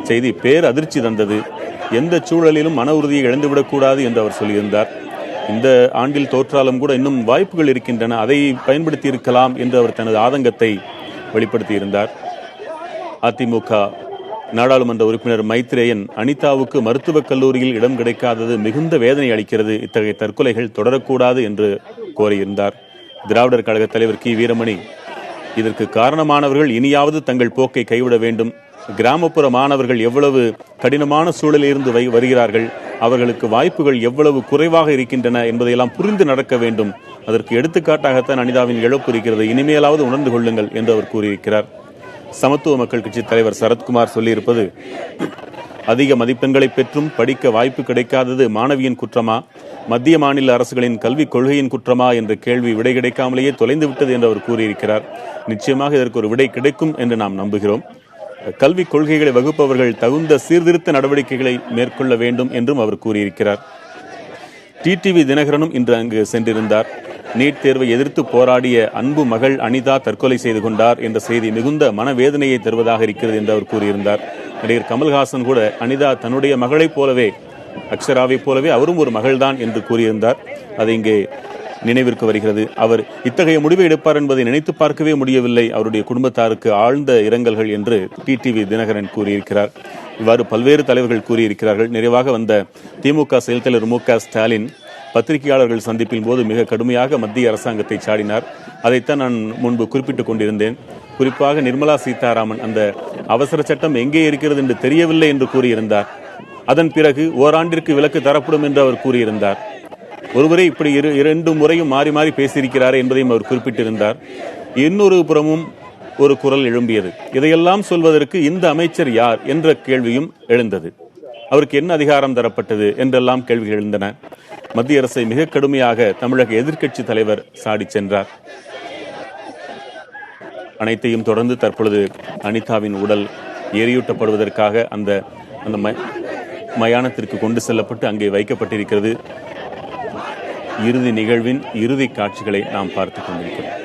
செய்தி பேர் அதிர்ச்சி தந்தது. எந்த சூழலிலும் மன உறுதியை இழந்துவிடக்கூடாது என்று அவர் சொல்லியிருந்தார். இந்த ஆண்டில் தோற்றாலும் கூட இன்னும் வாய்ப்புகள் இருக்கின்றன, அதை பயன்படுத்தி இருக்கலாம் என்று அவர் தனது ஆதங்கத்தை வெளிப்படுத்தியிருந்தார். அதிமுக நாடாளுமன்ற உறுப்பினர் மைத்ரேயன், அனிதாவுக்கு மருத்துவக் கல்லூரியில் இடம் கிடைக்காதது மிகுந்த வேதனை அளிக்கிறது, இத்தகைய தற்கொலைகள் தொடரக்கூடாது என்று கோரியிருந்தார். திராவிடர் கழக தலைவர் கி வீரமணி, இதற்கு காரணமானவர்கள் இனியாவது தங்கள் போக்கை கைவிட வேண்டும். கிராமப்புற மாணவர்கள் எவ்வளவு கடினமான சூழலில் இருந்து வருகிறார்கள், அவர்களுக்கு வாய்ப்புகள் எவ்வளவு குறைவாக இருக்கின்றன என்பதையெல்லாம் புரிந்து நடக்க வேண்டும். அதற்கு எடுத்துக்காட்டாகத்தான் அனிதாவின் இழப்பு இருக்கிறது, இனிமேலாவது உணர்ந்து கொள்ளுங்கள் என்று அவர் கூறியிருக்கிறார். சமத்துவ மக்கள் கட்சி தலைவர் சரத்குமார் சொல்லியிருப்பது, அதிக மதிப்பெண்களை பெற்றும் படிக்க வாய்ப்பு கிடைக்காதது மாணவியின் குற்றமா, மத்திய மாநில அரசுகளின் கல்விக் கொள்கையின் குற்றமா என்ற கேள்வி விடை கிடைக்காமலேயே தொலைந்து விட்டது என்று அவர் கூறியிருக்கிறார். நிச்சயமாக இதற்கு ஒரு விடை கிடைக்கும் என்று நாம் நம்புகிறோம். கல்விக் கொள்கைகளை வகுப்பவர்கள் தகுந்த சீர்திருத்த நடவடிக்கைகளை மேற்கொள்ள வேண்டும் என்றும் அவர் கூறியிருக்கிறார். டிடிவி தினகரனும் இன்று அங்கு சென்றிருந்தார். நீட் தேர்வை எதிர்த்து போராடிய அன்பு மகள் அனிதா தற்கொலை செய்து கொண்டார் என்ற செய்தி மிகுந்த மனவேதனையை தருவதாக இருக்கிறது என்று அவர் கூறியிருந்தார். நடிகர் கமல்ஹாசன் கூட அனிதா தன்னுடைய மகளைப் போலவே, அக்ஷராவைப் போலவே அவரும் ஒரு மகள்தான் என்று கூறியிருந்தார். அது இங்கே நினைவிற்கு வருகிறது. அவர் இத்தகைய முடிவை எடுப்பார் என்பதை நினைத்து பார்க்கவே முடியவில்லை, அவருடைய குடும்பத்தாருக்கு ஆழ்ந்த இரங்கல்கள் என்று டிடிவி தினகரன் கூறியிருக்கிறார். இவ்வாறு பல்வேறு தலைவர்கள் கூறியிருக்கிறார்கள். நிறைவாக வந்த திமுக செயல் தலைவர் மு.க. ஸ்டாலின் பத்திரிகையாளர்கள் சந்திப்பின் போது மிக கடுமையாக மத்திய அரசாங்கத்தை சாடினார். அதைத்தான் நான் முன்பு குறிப்பிட்டுக் கொண்டிருந்தேன். குறிப்பாக நிர்மலா சீதாராமன் அந்த அவசர சட்டம் எங்கே இருக்கிறது என்று தெரியவில்லை என்று கூறியிருந்தார். அதன் பிறகு ஓராண்டிற்கு விலக்கு தரப்படும் என்று அவர் கூறியிருந்தார். ஒருவரே இப்படி இரண்டு முறையும் மாறி மாறி பேசியிருக்கிறார் என்பதையும் அவர் குறிப்பிட்டிருந்தார். இன்னொரு புறமும் ஒரு குரல் எழும்பியது. இதையெல்லாம் சொல்வதற்கு இந்த அமைச்சர் யார் என்ற கேள்வியும் எழுந்தது. அவருக்கு என்ன அதிகாரம் தரப்பட்டது என்றெல்லாம் கேள்விகள் எழுந்தன. மத்திய அரசை மிக கடுமையாக தமிழக எதிர்க்கட்சி தலைவர் சாடி சென்றார். அனைத்தையும் தொடர்ந்து தற்பொழுது அனிதாவின் உடல் எரியூட்டப்படுவதற்காக அந்த மயானத்திற்கு கொண்டு செல்லப்பட்டு அங்கே வைக்கப்பட்டிருக்கிறது. இறுதி நிகழ்வின் இறுதி காட்சிகளை நாம் பார்த்துக் கொண்டிருக்கிறோம்.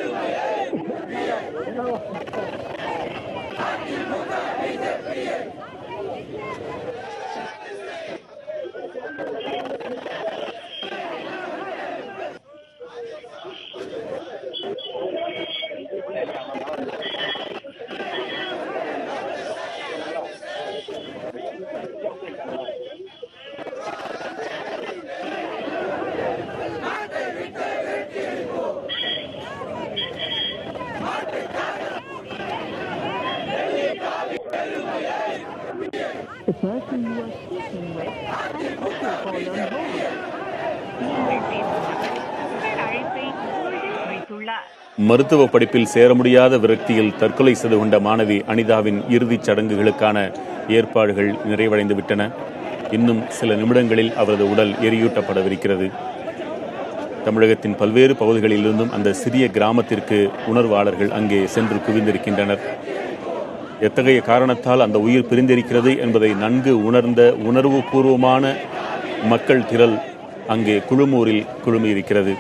The person you are speaking with has put your call on hold. மருத்துவ படிப்பில் சேர முடியாத விரக்தியில் தற்கொலை செய்து கொண்ட மாணவி அனிதாவின் இறுதிச் சடங்குகளுக்கான ஏற்பாடுகள் நிறைவடைந்து விட்டன. இன்னும் சில நிமிடங்களில் அவரது உடல் எரியூட்டப்படவிருக்கிறது. தமிழகத்தின் பல்வேறு பகுதிகளிலிருந்தும் அந்த சிறிய கிராமத்திற்கு உணர்வாளர்கள் அங்கே சென்று குவிந்திருக்கின்றனர். எத்தகைய காரணத்தால் அந்த உயிர் பிரிந்திருக்கிறது என்பதை நன்கு உணர்ந்த உணர்வு பூர்வமான மக்கள் திரள் அங்கே குழுமூரில் குழுமியிருக்கிறது.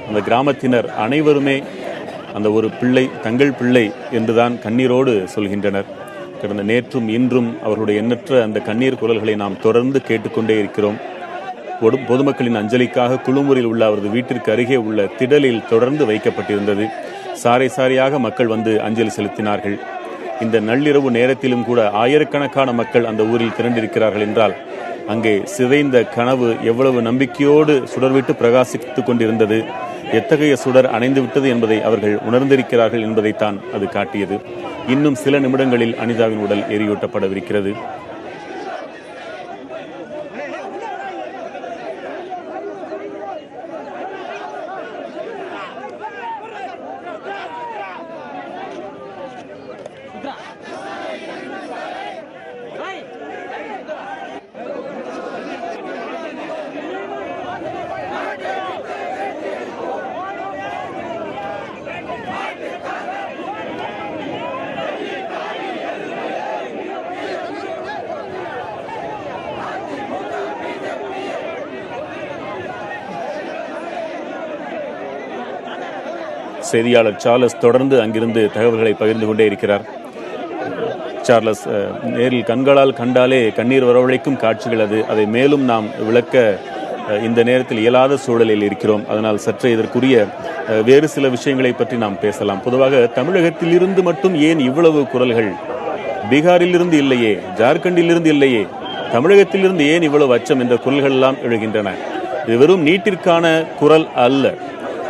அந்த கிராமத்தினர் அனைவருமே அந்த ஒரு பிள்ளை தங்கள் பிள்ளை என்றுதான் கண்ணீரோடு சொல்கின்றனர். கடந்த நேற்றும் இன்றும் அவர்களுடைய எண்ணற்ற அந்த கண்ணீர் குரல்களை நாம் தொடர்ந்து கேட்டுக்கொண்டே இருக்கிறோம். பொதுமக்களின் அஞ்சலிக்காக குழுமூரில் உள்ள அவரது வீட்டிற்கு அருகே உள்ள திடலில் தொடர்ந்து வைக்கப்பட்டிருந்தது. சாறை சாறையாக மக்கள் வந்து அஞ்சலி செலுத்தினார்கள். இந்த நள்ளிரவு நேரத்திலும் கூட ஆயிரக்கணக்கான மக்கள் அந்த ஊரில் திரண்டிருக்கிறார்கள் என்றால் அங்கே சிதைந்த கனவு எவ்வளவு நம்பிக்கையோடு சுடர்விட்டு பிரகாசித்துக் கொண்டிருந்தது, எத்தகைய சுடர் அணைந்து விட்டது என்பதை அவர்கள் உணர்ந்திருக்கிறார்கள் என்பதைத்தான் அது காட்டியது. இன்னும் சில நிமிடங்களில் அனிதாவின் உடல் எரியூட்டப்படவிருக்கிறது. செய்தியாளர் சார்லஸ் தொடர்ந்து அங்கிருந்து தகவல்களை பகிர்ந்து கொண்டே இருக்கிறார். சார்லஸ், நேரில் கண்களால் கண்டாலே கண்ணீர் வரவழைக்கும் காட்சிகள் அது. அதை மேலும் நாம் விளக்க இந்த நேரத்தில் இயலாத சூழலில் இருக்கிறோம். அதனால் சற்றே இதற்குரிய வேறு சில விஷயங்களை பற்றி நாம் பேசலாம். பொதுவாக தமிழகத்தில் இருந்து மட்டும் ஏன் இவ்வளவு குரல்கள்? பீகாரில் இருந்து இல்லையே, ஜார்க்கண்டில் இருந்து இல்லையே, தமிழகத்திலிருந்து ஏன் இவ்வளவு அச்சம் என்ற குரல்கள் எல்லாம் எழுகின்றன? இது வெறும் நீட்டிற்கான குரல் அல்ல.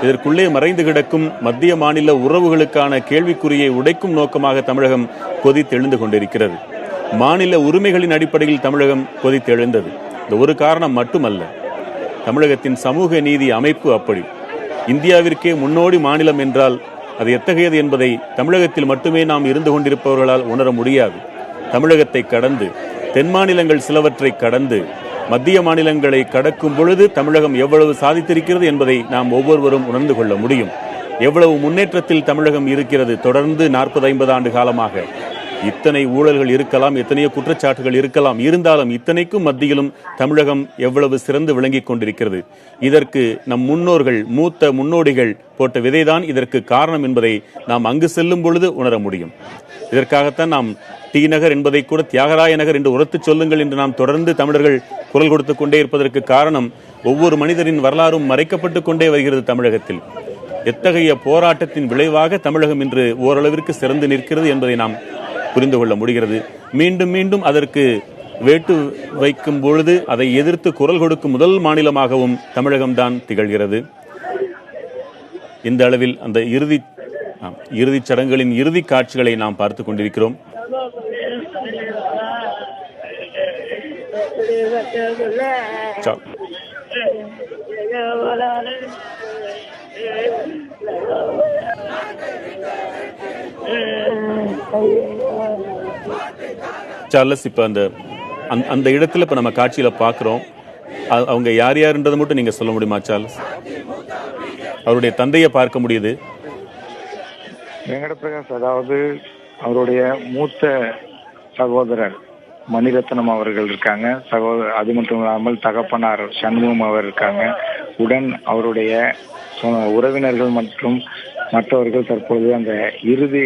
இதற்குள்ளே மறைந்து கிடக்கும் மத்திய மாநில உறவுகளுக்கான கேள்விக்குறியை உடைக்கும் நோக்கமாக தமிழகம் கொதித்தெழுந்து கொண்டிருக்கிறது. மாநில உரிமைகளின் அடிப்படையில் தமிழகம் கொதித்தெழுந்தது. இந்த ஒரு காரணம் மட்டுமல்ல, தமிழகத்தின் சமூக நீதி அமைப்பு அப்படி. இந்தியாவிற்கே முன்னோடி மாநிலம் என்றால் அது எத்தகையது என்பதை தமிழகத்தில் மட்டுமே நாம் இருந்து கொண்டிருப்பவர்களால் உணர முடியாது. தமிழகத்தை கடந்து தென் மாநிலங்கள் சிலவற்றை கடந்து மத்திய மாநிலங்களை கடக்கும் பொழுது தமிழகம் எவ்வளவு சாதித்திருக்கிறது என்பதை நாம் ஒவ்வொருவரும் உணர்ந்து கொள்ள முடியும். எவ்வளவு முன்னேற்றத்தில் தமிழகம் இருக்கிறது. தொடர்ந்து 40-50 ஆண்டு காலமாக இத்தனை ஊழல்கள் இருக்கலாம், எத்தனையோ குற்றச்சாட்டுகள் இருக்கலாம், இருந்தாலும் இத்தனைக்கும் மத்தியிலும் தமிழகம் எவ்வளவு சிறந்து விளங்கிக் கொண்டிருக்கிறது. இதற்கு நம் முன்னோர்கள், மூத்த முன்னோடிகள் போட்ட விதைதான் இதற்கு காரணம் என்பதை நாம் அங்கு செல்லும் பொழுது உணர முடியும். இதற்காகத்தான் நாம் டி நகர் என்பதை கூட தியாகராய நகர் என்று உரத்து சொல்லுங்கள் என்று நாம் தொடர்ந்து தமிழர்கள் குரல் கொடுத்துக் கொண்டே இருப்பதற்கு காரணம், ஒவ்வொரு மனிதரின் வரலாறும் மறைக்கப்பட்டுக் கொண்டே வருகிறது தமிழகத்தில். எத்தகைய போராட்டத்தின் விளைவாக தமிழகம் இன்று ஓரளவிற்கு சிறந்து நிற்கிறது என்பதை நாம் புரிந்து கொள்ள முடிகிறது. மீண்டும் மீண்டும் அதற்கு வேட்டு வைக்கும் பொழுது அதை எதிர்த்து குரல் கொடுக்கும் முதல் மாநிலமாகவும் தமிழகம்தான் திகழ்கிறது. இந்த அளவில் அந்த இறுதிச் சடங்குகளின் இறுதி காட்சிகளை நாம் பார்த்துக் கொண்டிருக்கிறோம். சார்லஸ், இப்ப அந்த இடத்துல இப்ப நம்ம காட்சியில பாக்குறோம். அவங்க யார் யாருன்றதை மட்டும் நீங்க சொல்ல முடியுமா சார்லஸ்? அவருடைய தந்தையை பார்க்க முடியுது. வெங்கட பிரகாஷ், அதாவது அவருடைய மூத்த சகோதரர் மணிரத்னம் அவர்கள் இருக்காங்க. அது மட்டும் இல்லாமல் தகப்பனார் சண்முகம் அவர் இருக்காங்க. உடன் அவருடைய உறவினர்கள் மற்றும் மற்றவர்கள் தற்பொழுது அந்த இறுதி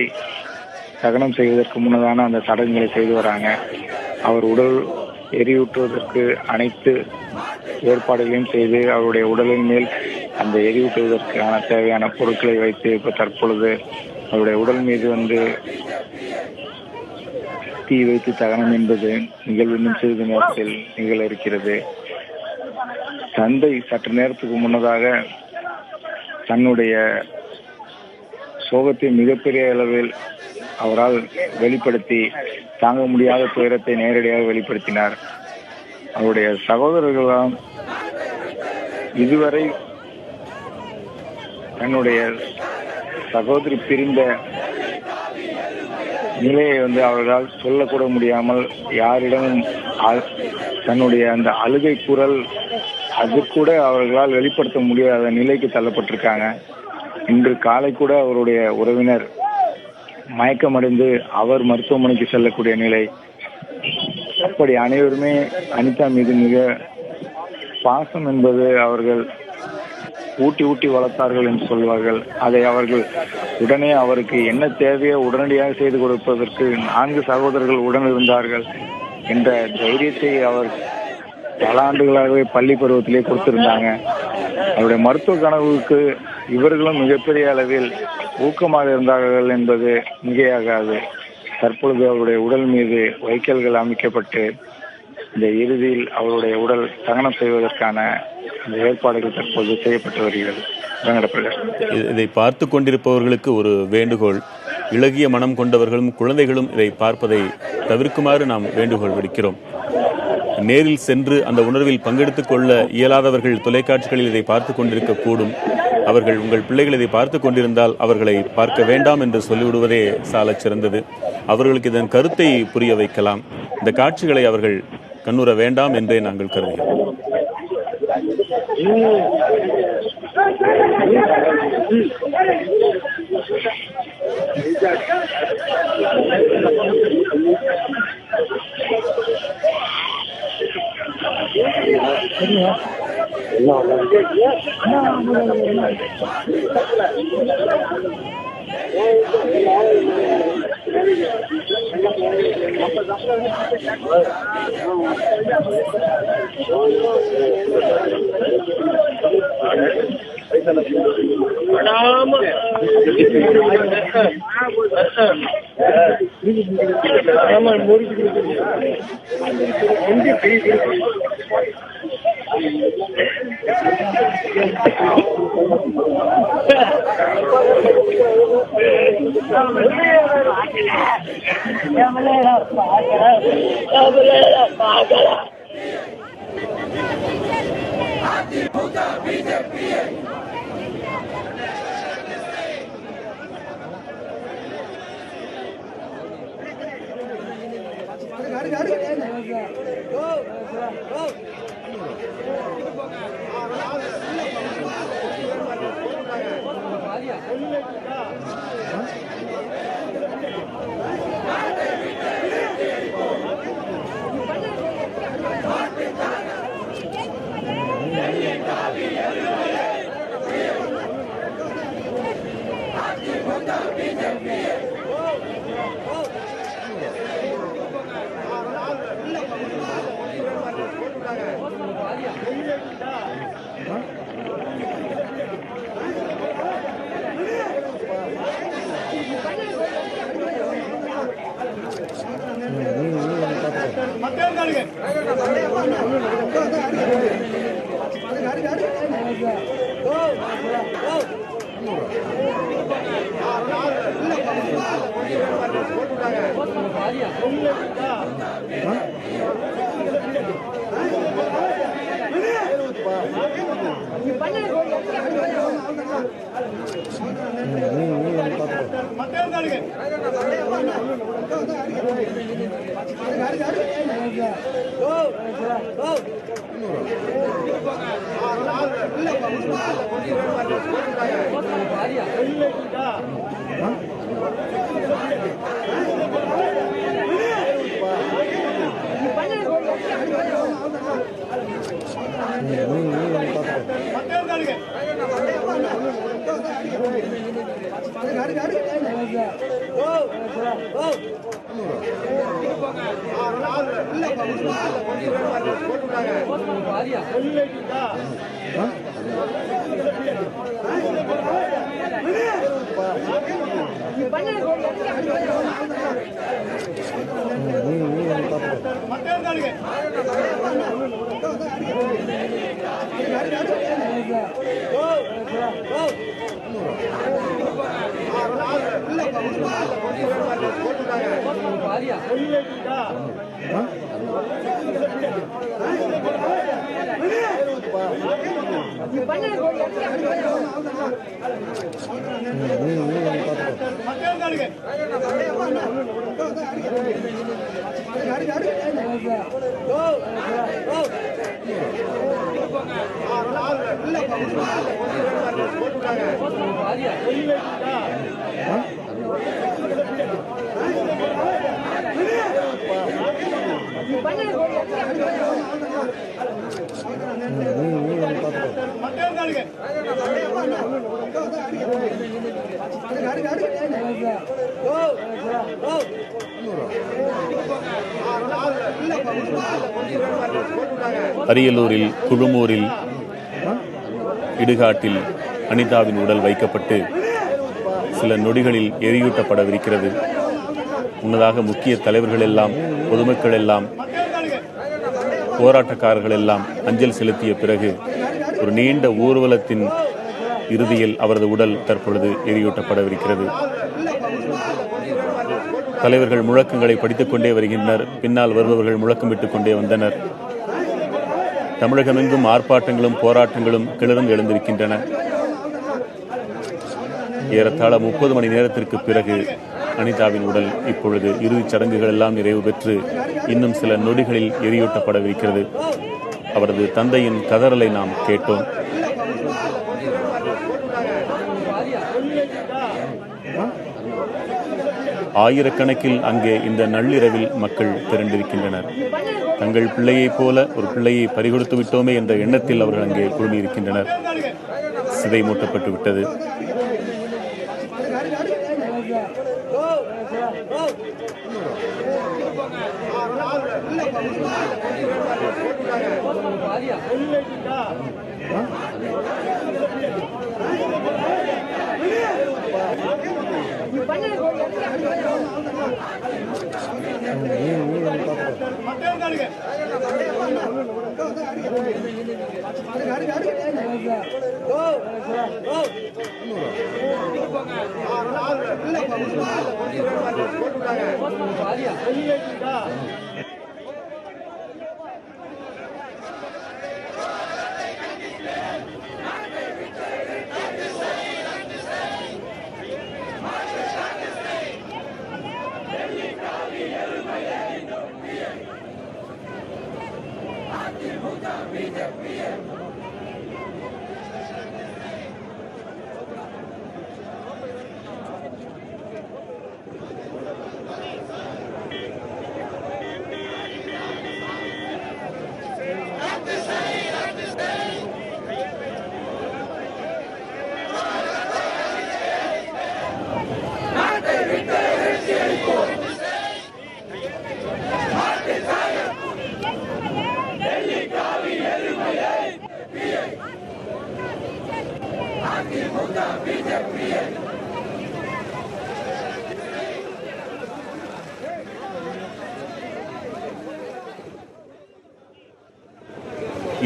தகனம் செய்வதற்கு முன்னதான அந்த சடங்குகளை செய்து வராங்க. அவர் உடல் எரியூட்டுவதற்கு அனைத்து ஏற்பாடுகளையும் செய்து அவருடைய உடலின் மேல் அந்த எரியூட்டுவதற்கான தேவையான பொருட்களை வைத்து இப்போ தற்பொழுது அவருடைய உடல் மீது தீ வைத்து தகனம் என்பது நிகழ்வு இன்னும் சிறிது நேரத்தில் நிகழ இருக்கிறது. தந்தை சற்று நேரத்துக்கு முன்னதாக தன்னுடைய சோகத்தை மிகப்பெரிய அளவில் அவரால் வெளிப்படுத்தி தாங்க முடியாத துயரத்தை நேரடியாக வெளிப்படுத்தினார். அவருடைய சகோதரர்களாம் இதுவரை தன்னுடைய சகோதரி பிரிந்த நிலையை அவர்களால் சொல்லக்கூட முடியாமல் யாரிடமும் தன்னுடைய அந்த அழுகை குரல் அது கூட அவர்களால் வெளிப்படுத்த முடியாத நிலைக்கு தள்ளப்பட்டிருக்காங்க. இன்று காலை கூட அவருடைய உறவினர் மயக்கமடைந்து அவர் மருத்துவமனைக்கு செல்லக்கூடிய நிலை. அப்படி அனைவருமே அனிதா மீது மிக பாசம் என்பது அவர்கள் ஊட்டி ஊட்டி வளர்த்தார்கள் என்று சொல்வார்கள். அதை அவர்கள் உடனே அவருக்கு என்ன தேவையோ உடனடியாக செய்து கொடுப்பதற்கு 4 சகோதரர்கள் உடன் இருந்தார்கள் என்ற தைரியத்தை அவர் பல ஆண்டுகளாகவே பள்ளி பருவத்திலே கொடுத்திருந்தாங்க. அவருடைய மருத்துவ கனவுக்கு இவர்களும் மிகப்பெரிய அளவில் ஊக்கமாக இருந்தார்கள் என்பது மிகையாகாது. தற்பொழுது அவருடைய உடல் மீது வைக்கல்கள் அமைக்கப்பட்டு இந்த இறுதியில் அவருடைய உடல் தகனம் செய்வதற்கான இந்த ஏற்பாடுகள் தற்போது செய்யப்பட்டு வருகிறது. இதை பார்த்து கொண்டிருப்பவர்களுக்கு ஒரு வேண்டுகோள், இளகிய மனம் கொண்டவர்களும் குழந்தைகளும் இதை பார்ப்பதை தவிர்க்குமாறு நாம் வேண்டுகோள் விடுக்கிறோம். நேரில் சென்று அந்த உணர்வில் பங்கெடுத்துக் கொள்ள இயலாதவர்கள் தொலைக்காட்சிகளில் இதை பார்த்து கொண்டிருக்க கூடும். அவர்கள் உங்கள் பிள்ளைகள் இதை பார்த்து கொண்டிருந்தால் அவர்களை பார்க்க வேண்டாம் என்று சொல்லிவிடுவதே சாலச் சிறந்தது. அவர்களுக்கு இதன் கருத்தை புரிய வைக்கலாம். இந்த காட்சிகளை அவர்கள் கண்ணுற வேண்டாம் என்றே நாங்கள் கருதுகிறோம். அரியலூரில் குழுமூரில் இடுகாட்டில் அனிதாவின் உடல் வைக்கப்பட்டு சில நொடிகளில் எரியூட்டப்படவிருக்கிறது. முன்னதாக முக்கிய தலைவர்கள் எல்லாம், பொதுமக்கள் எல்லாம், போராட்டக்காரர்கள் எல்லாம் அஞ்சல் செலுத்திய பிறகு ஒரு நீண்ட ஊர்வலத்தின் இறுதியில் அவரது உடல் தற்பொழுது எரியூட்டப்படவிருக்கிறது. தலைவர்கள் முழக்கங்களை படித்துக் கொண்டே வருகின்றனர். பின்னால் வருபவர்கள் முழக்கமிட்டுக் கொண்டே வந்தனர். தமிழகமெங்கும் ஆர்ப்பாட்டங்களும் போராட்டங்களும் கிளர்ந்து எழுந்திருக்கின்றன. ஏறத்தாழ 30 மணி நேரத்திற்கு பிறகு அனிதாவின் உடல் இப்பொழுது இறுதிச் சடங்குகள் எல்லாம் நிறைவு பெற்று இன்னும் சில நொடிகளில் எரியூட்டப்படவிருக்கிறது. அவரது தந்தையின் கதறலை நாம் கேட்டோம். ஆயிரக்கணக்கில் அங்கே இந்த நள்ளிரவில் மக்கள் திரண்டிருக்கின்றனர். தங்கள் பிள்ளையைப் போல ஒரு பிள்ளையை பறிகொடுத்து விட்டோமே என்ற எண்ணத்தில் அவர்கள் அங்கே குழுமியிருக்கின்றனர். சிதை மூட்டப்பட்டு விட்டது.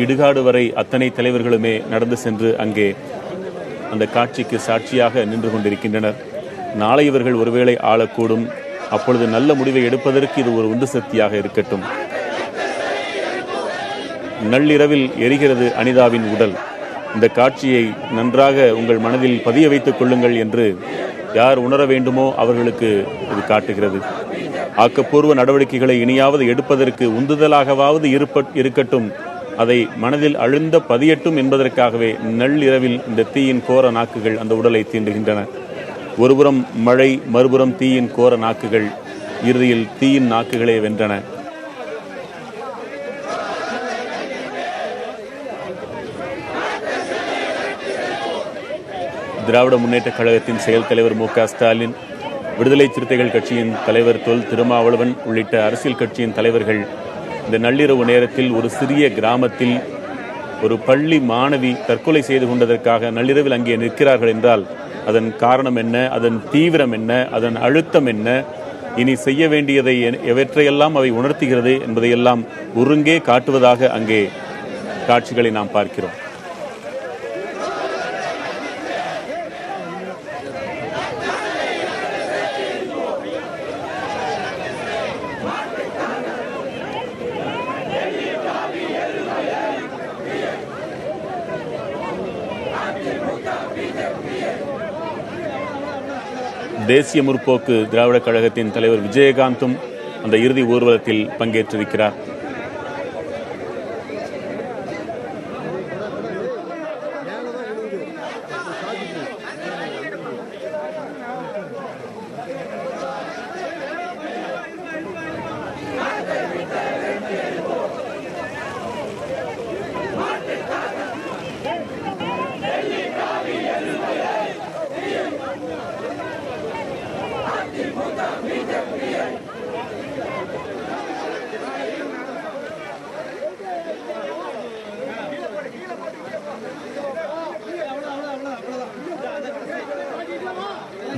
இடுகாடு வரை அத்தனை தலைவர்களுமே நடந்து சென்று அங்கே அந்த காட்சிக்கு சாட்சியாக நின்று கொண்டிருக்கின்றனர். நாளை இவர்கள் ஒருவேளை ஆளக்கூடும். அப்பொழுது நல்ல முடிவை எடுப்பதற்கு இது ஒரு உந்து சக்தியாக இருக்கட்டும். நள்ளிரவில் எரிகிறது அனிதாவின் உடல். இந்த காட்சியை நன்றாக உங்கள் மனதில் பதிய வைத்துக் கொள்ளுங்கள் என்று யார் உணர வேண்டுமோ அவர்களுக்கு இது காட்டுகிறது. ஆக்கப்பூர்வ நடவடிக்கைகளை இனியாவது எடுப்பதற்கு உந்துதலாகவாவது இருக்கட்டும், அதை மனதில் அழுந்த பதியட்டும் என்பதற்காகவே நள்ளிரவில் இந்த தீயின் கோர நாக்குகள் அந்த உடலை தீண்டுகின்றன. ஒருபுறம் மழை, மறுபுறம் தீயின் கோர நாக்குகள். இறுதியில் தீயின் நாக்குகளே வென்றன. திராவிட முன்னேற்ற கழகத்தின் செயல் தலைவர் மு.க. ஸ்டாலின், விடுதலை சிறுத்தைகள் கட்சியின் தலைவர் தொல் திருமாவளவன் உள்ளிட்ட அரசியல் கட்சியின் தலைவர்கள் இந்த நள்ளிரவு நேரத்தில் ஒரு சிறிய கிராமத்தில் ஒரு பள்ளி மாணவி தற்கொலை செய்து கொண்டதற்காக நள்ளிரவில் அங்கே நிற்கிறார்கள் என்றால் அதன் காரணம் என்ன, அதன் தீவிரம் என்ன, அதன் அழுத்தம் என்ன, இனி செய்ய வேண்டியதை எவற்றையெல்லாம் அவை உணர்த்துகிறது என்பதையெல்லாம் ஒருங்கே காட்டுவதாக அங்கே காட்சிகளை நாம் பார்க்கிறோம். தேசிய முற்போக்கு திராவிட கழகத்தின் தலைவர் விஜயகாந்தும் அந்த இறுதி ஊர்வலத்தில் பங்கேற்றிருக்கிறார்.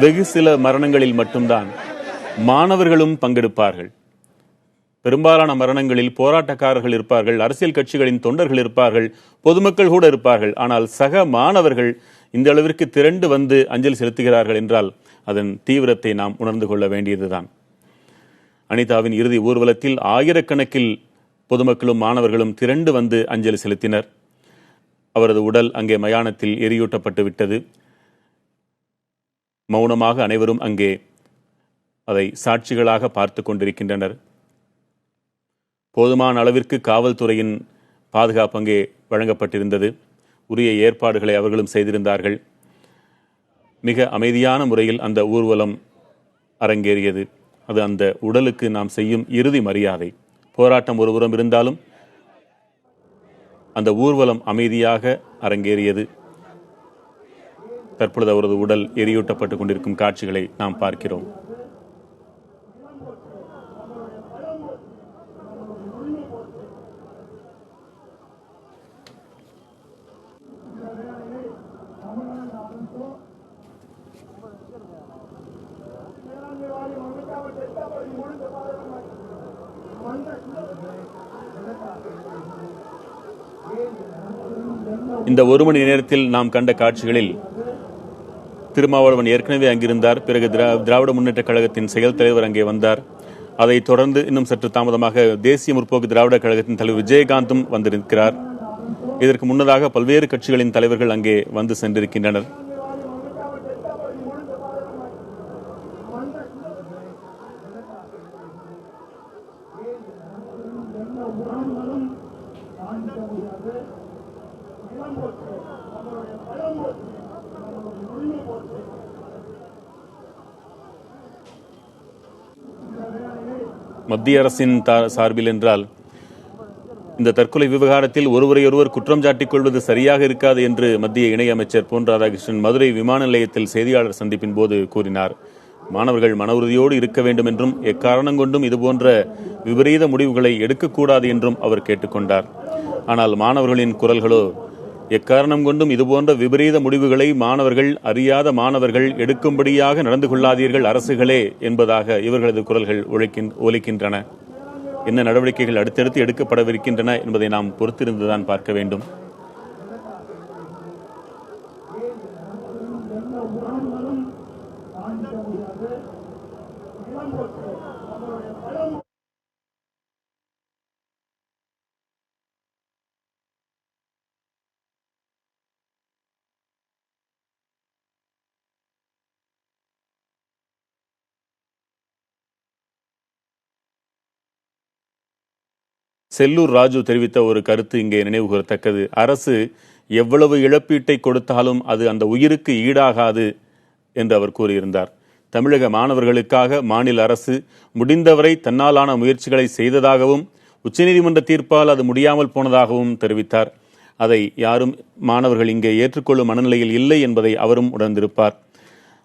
வெகு சில மரணங்களில் மட்டும்தான் மாணவர்களும் பங்கெடுப்பார்கள். பெரும்பாலான மரணங்களில் போராட்டக்காரர்கள் இருப்பார்கள், அரசியல் கட்சிகளின் தொண்டர்கள் இருப்பார்கள், பொதுமக்கள் கூட இருப்பார்கள். ஆனால் சக மாணவர்கள் இந்த அளவிற்கு திரண்டு வந்து அஞ்சலி செலுத்துகிறார்கள் என்றால் அதன் தீவிரத்தை நாம் உணர்ந்து கொள்ள வேண்டியதுதான். அனிதாவின் இறுதி ஊர்வலத்தில் ஆயிரக்கணக்கில் பொதுமக்களும் மாணவர்களும் திரண்டு வந்து அஞ்சலி செலுத்தினர். அவரது உடல் அங்கே மயானத்தில் எரியூட்டப்பட்டு விட்டது. மௌனமாக அனைவரும் அங்கே அதை சாட்சிகளாக பார்த்து கொண்டிருக்கின்றனர். போதுமான அளவிற்கு காவல்துறையின் பாதுகாப்பு அங்கே வழங்கப்பட்டிருந்தது. உரிய ஏற்பாடுகளை அவர்களும் செய்திருந்தார்கள். மிக அமைதியான முறையில் அந்த ஊர்வலம் அரங்கேறியது. அது அந்த உடலுக்கு நாம் செய்யும் இறுதி மரியாதை. போராட்டம் ஒருபுறம் இருந்தாலும் அந்த ஊர்வலம் அமைதியாக அரங்கேறியது. தற்பொழுது அவரது உடல் எரியூட்டப்பட்டுக் கொண்டிருக்கும் காட்சிகளை நாம் பார்க்கிறோம். இந்த ஒரு மணி நேரத்தில் நாம் கண்ட காட்சிகளில் திருமாவளவன் ஏற்கனவே அங்கிருந்தார். பிறகு திராவிட முன்னேற்ற கழகத்தின் செயல் தலைவர் அங்கே வந்தார். அதைத் தொடர்ந்து இன்னும் சற்று தாமதமாக தேசிய முற்போக்கு திராவிட கழகத்தின் தலைவர் விஜயகாந்தும் வந்திருக்கிறார். இதற்கு முன்னதாக பல்வேறு கட்சிகளின் தலைவர்கள் அங்கே வந்து சென்றிருக்கின்றனர். மத்திய அரசின் சார்பில் என்றால் இந்த தற்கொலை விவகாரத்தில் ஒருவரையொருவர் குற்றம் சாட்டிக் கொள்வது சரியாக இருக்காது என்று மத்திய இணையமைச்சர் பொன் ராதாகிருஷ்ணன் மதுரை விமான நிலையத்தில் செய்தியாளர் சந்திப்பின் போது கூறினார். மாணவர்கள் மன உறுதியோடு இருக்க வேண்டும் என்றும் எக்காரணம் கொண்டும் இதுபோன்ற விபரீத முடிவுகளை எடுக்கக்கூடாது என்றும் அவர் கேட்டுக்கொண்டார். ஆனால் மாணவர்களின் குரல்களோ எக்காரணம் கொண்டும் இதுபோன்ற விபரீத முடிவுகளை அறியாத மாணவர்கள் எடுக்கும்படியாக நடந்து கொள்ளாதீர்கள் அரசுகளே என்பதாக இவர்களது குரல்கள் ஒலிக்கின்றன. என்ன நடவடிக்கைகள் அடுத்தடுத்து எடுக்கப்படவிருக்கின்றன என்பதை நாம் பொறுத்திருந்துதான் பார்க்க வேண்டும். செல்லூர் ராஜு தெரிவித்த ஒரு கருத்து இங்கே நினைவு கூறத்தக்கது. அரசு எவ்வளவு இழப்பீட்டை கொடுத்தாலும் அது அந்த உயிருக்கு ஈடாகாது என்று அவர் கூறியிருந்தார். தமிழக மாணவர்களுக்காக மாநில அரசு முடிந்தவரை தன்னாலான முயற்சிகளை செய்ததாகவும் உச்சநீதிமன்ற தீர்ப்பால் அது முடியாமல் போனதாகவும் தெரிவித்தார். அதை யாரும் மாணவர்கள் இங்கே ஏற்றுக்கொள்ளும் மனநிலையில் இல்லை என்பதை அவரும் உணர்ந்திருப்பார்.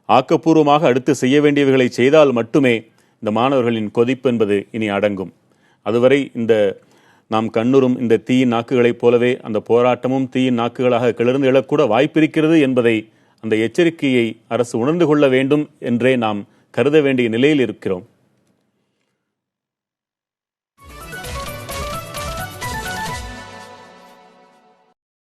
ஆக்கப்பூர்வமாக அடுத்து செய்ய வேண்டியவைகளை செய்தால் மட்டுமே இந்த மாணவர்களின் கொதிப்பு என்பது இனி அடங்கும். அதுவரை நாம் கண்ணுறும் இந்த தீயின் நாக்குகளைப் போலவே அந்த போராட்டமும் தீயின் நாக்குகளாக கிளர்ந்து எழக்கூட வாய்ப்பிருக்கிறது என்பதை அந்த எச்சரிக்கையை அரசு உணர்ந்து கொள்ள வேண்டும் என்றே நாம் கருத வேண்டிய நிலையில் இருக்கிறோம்.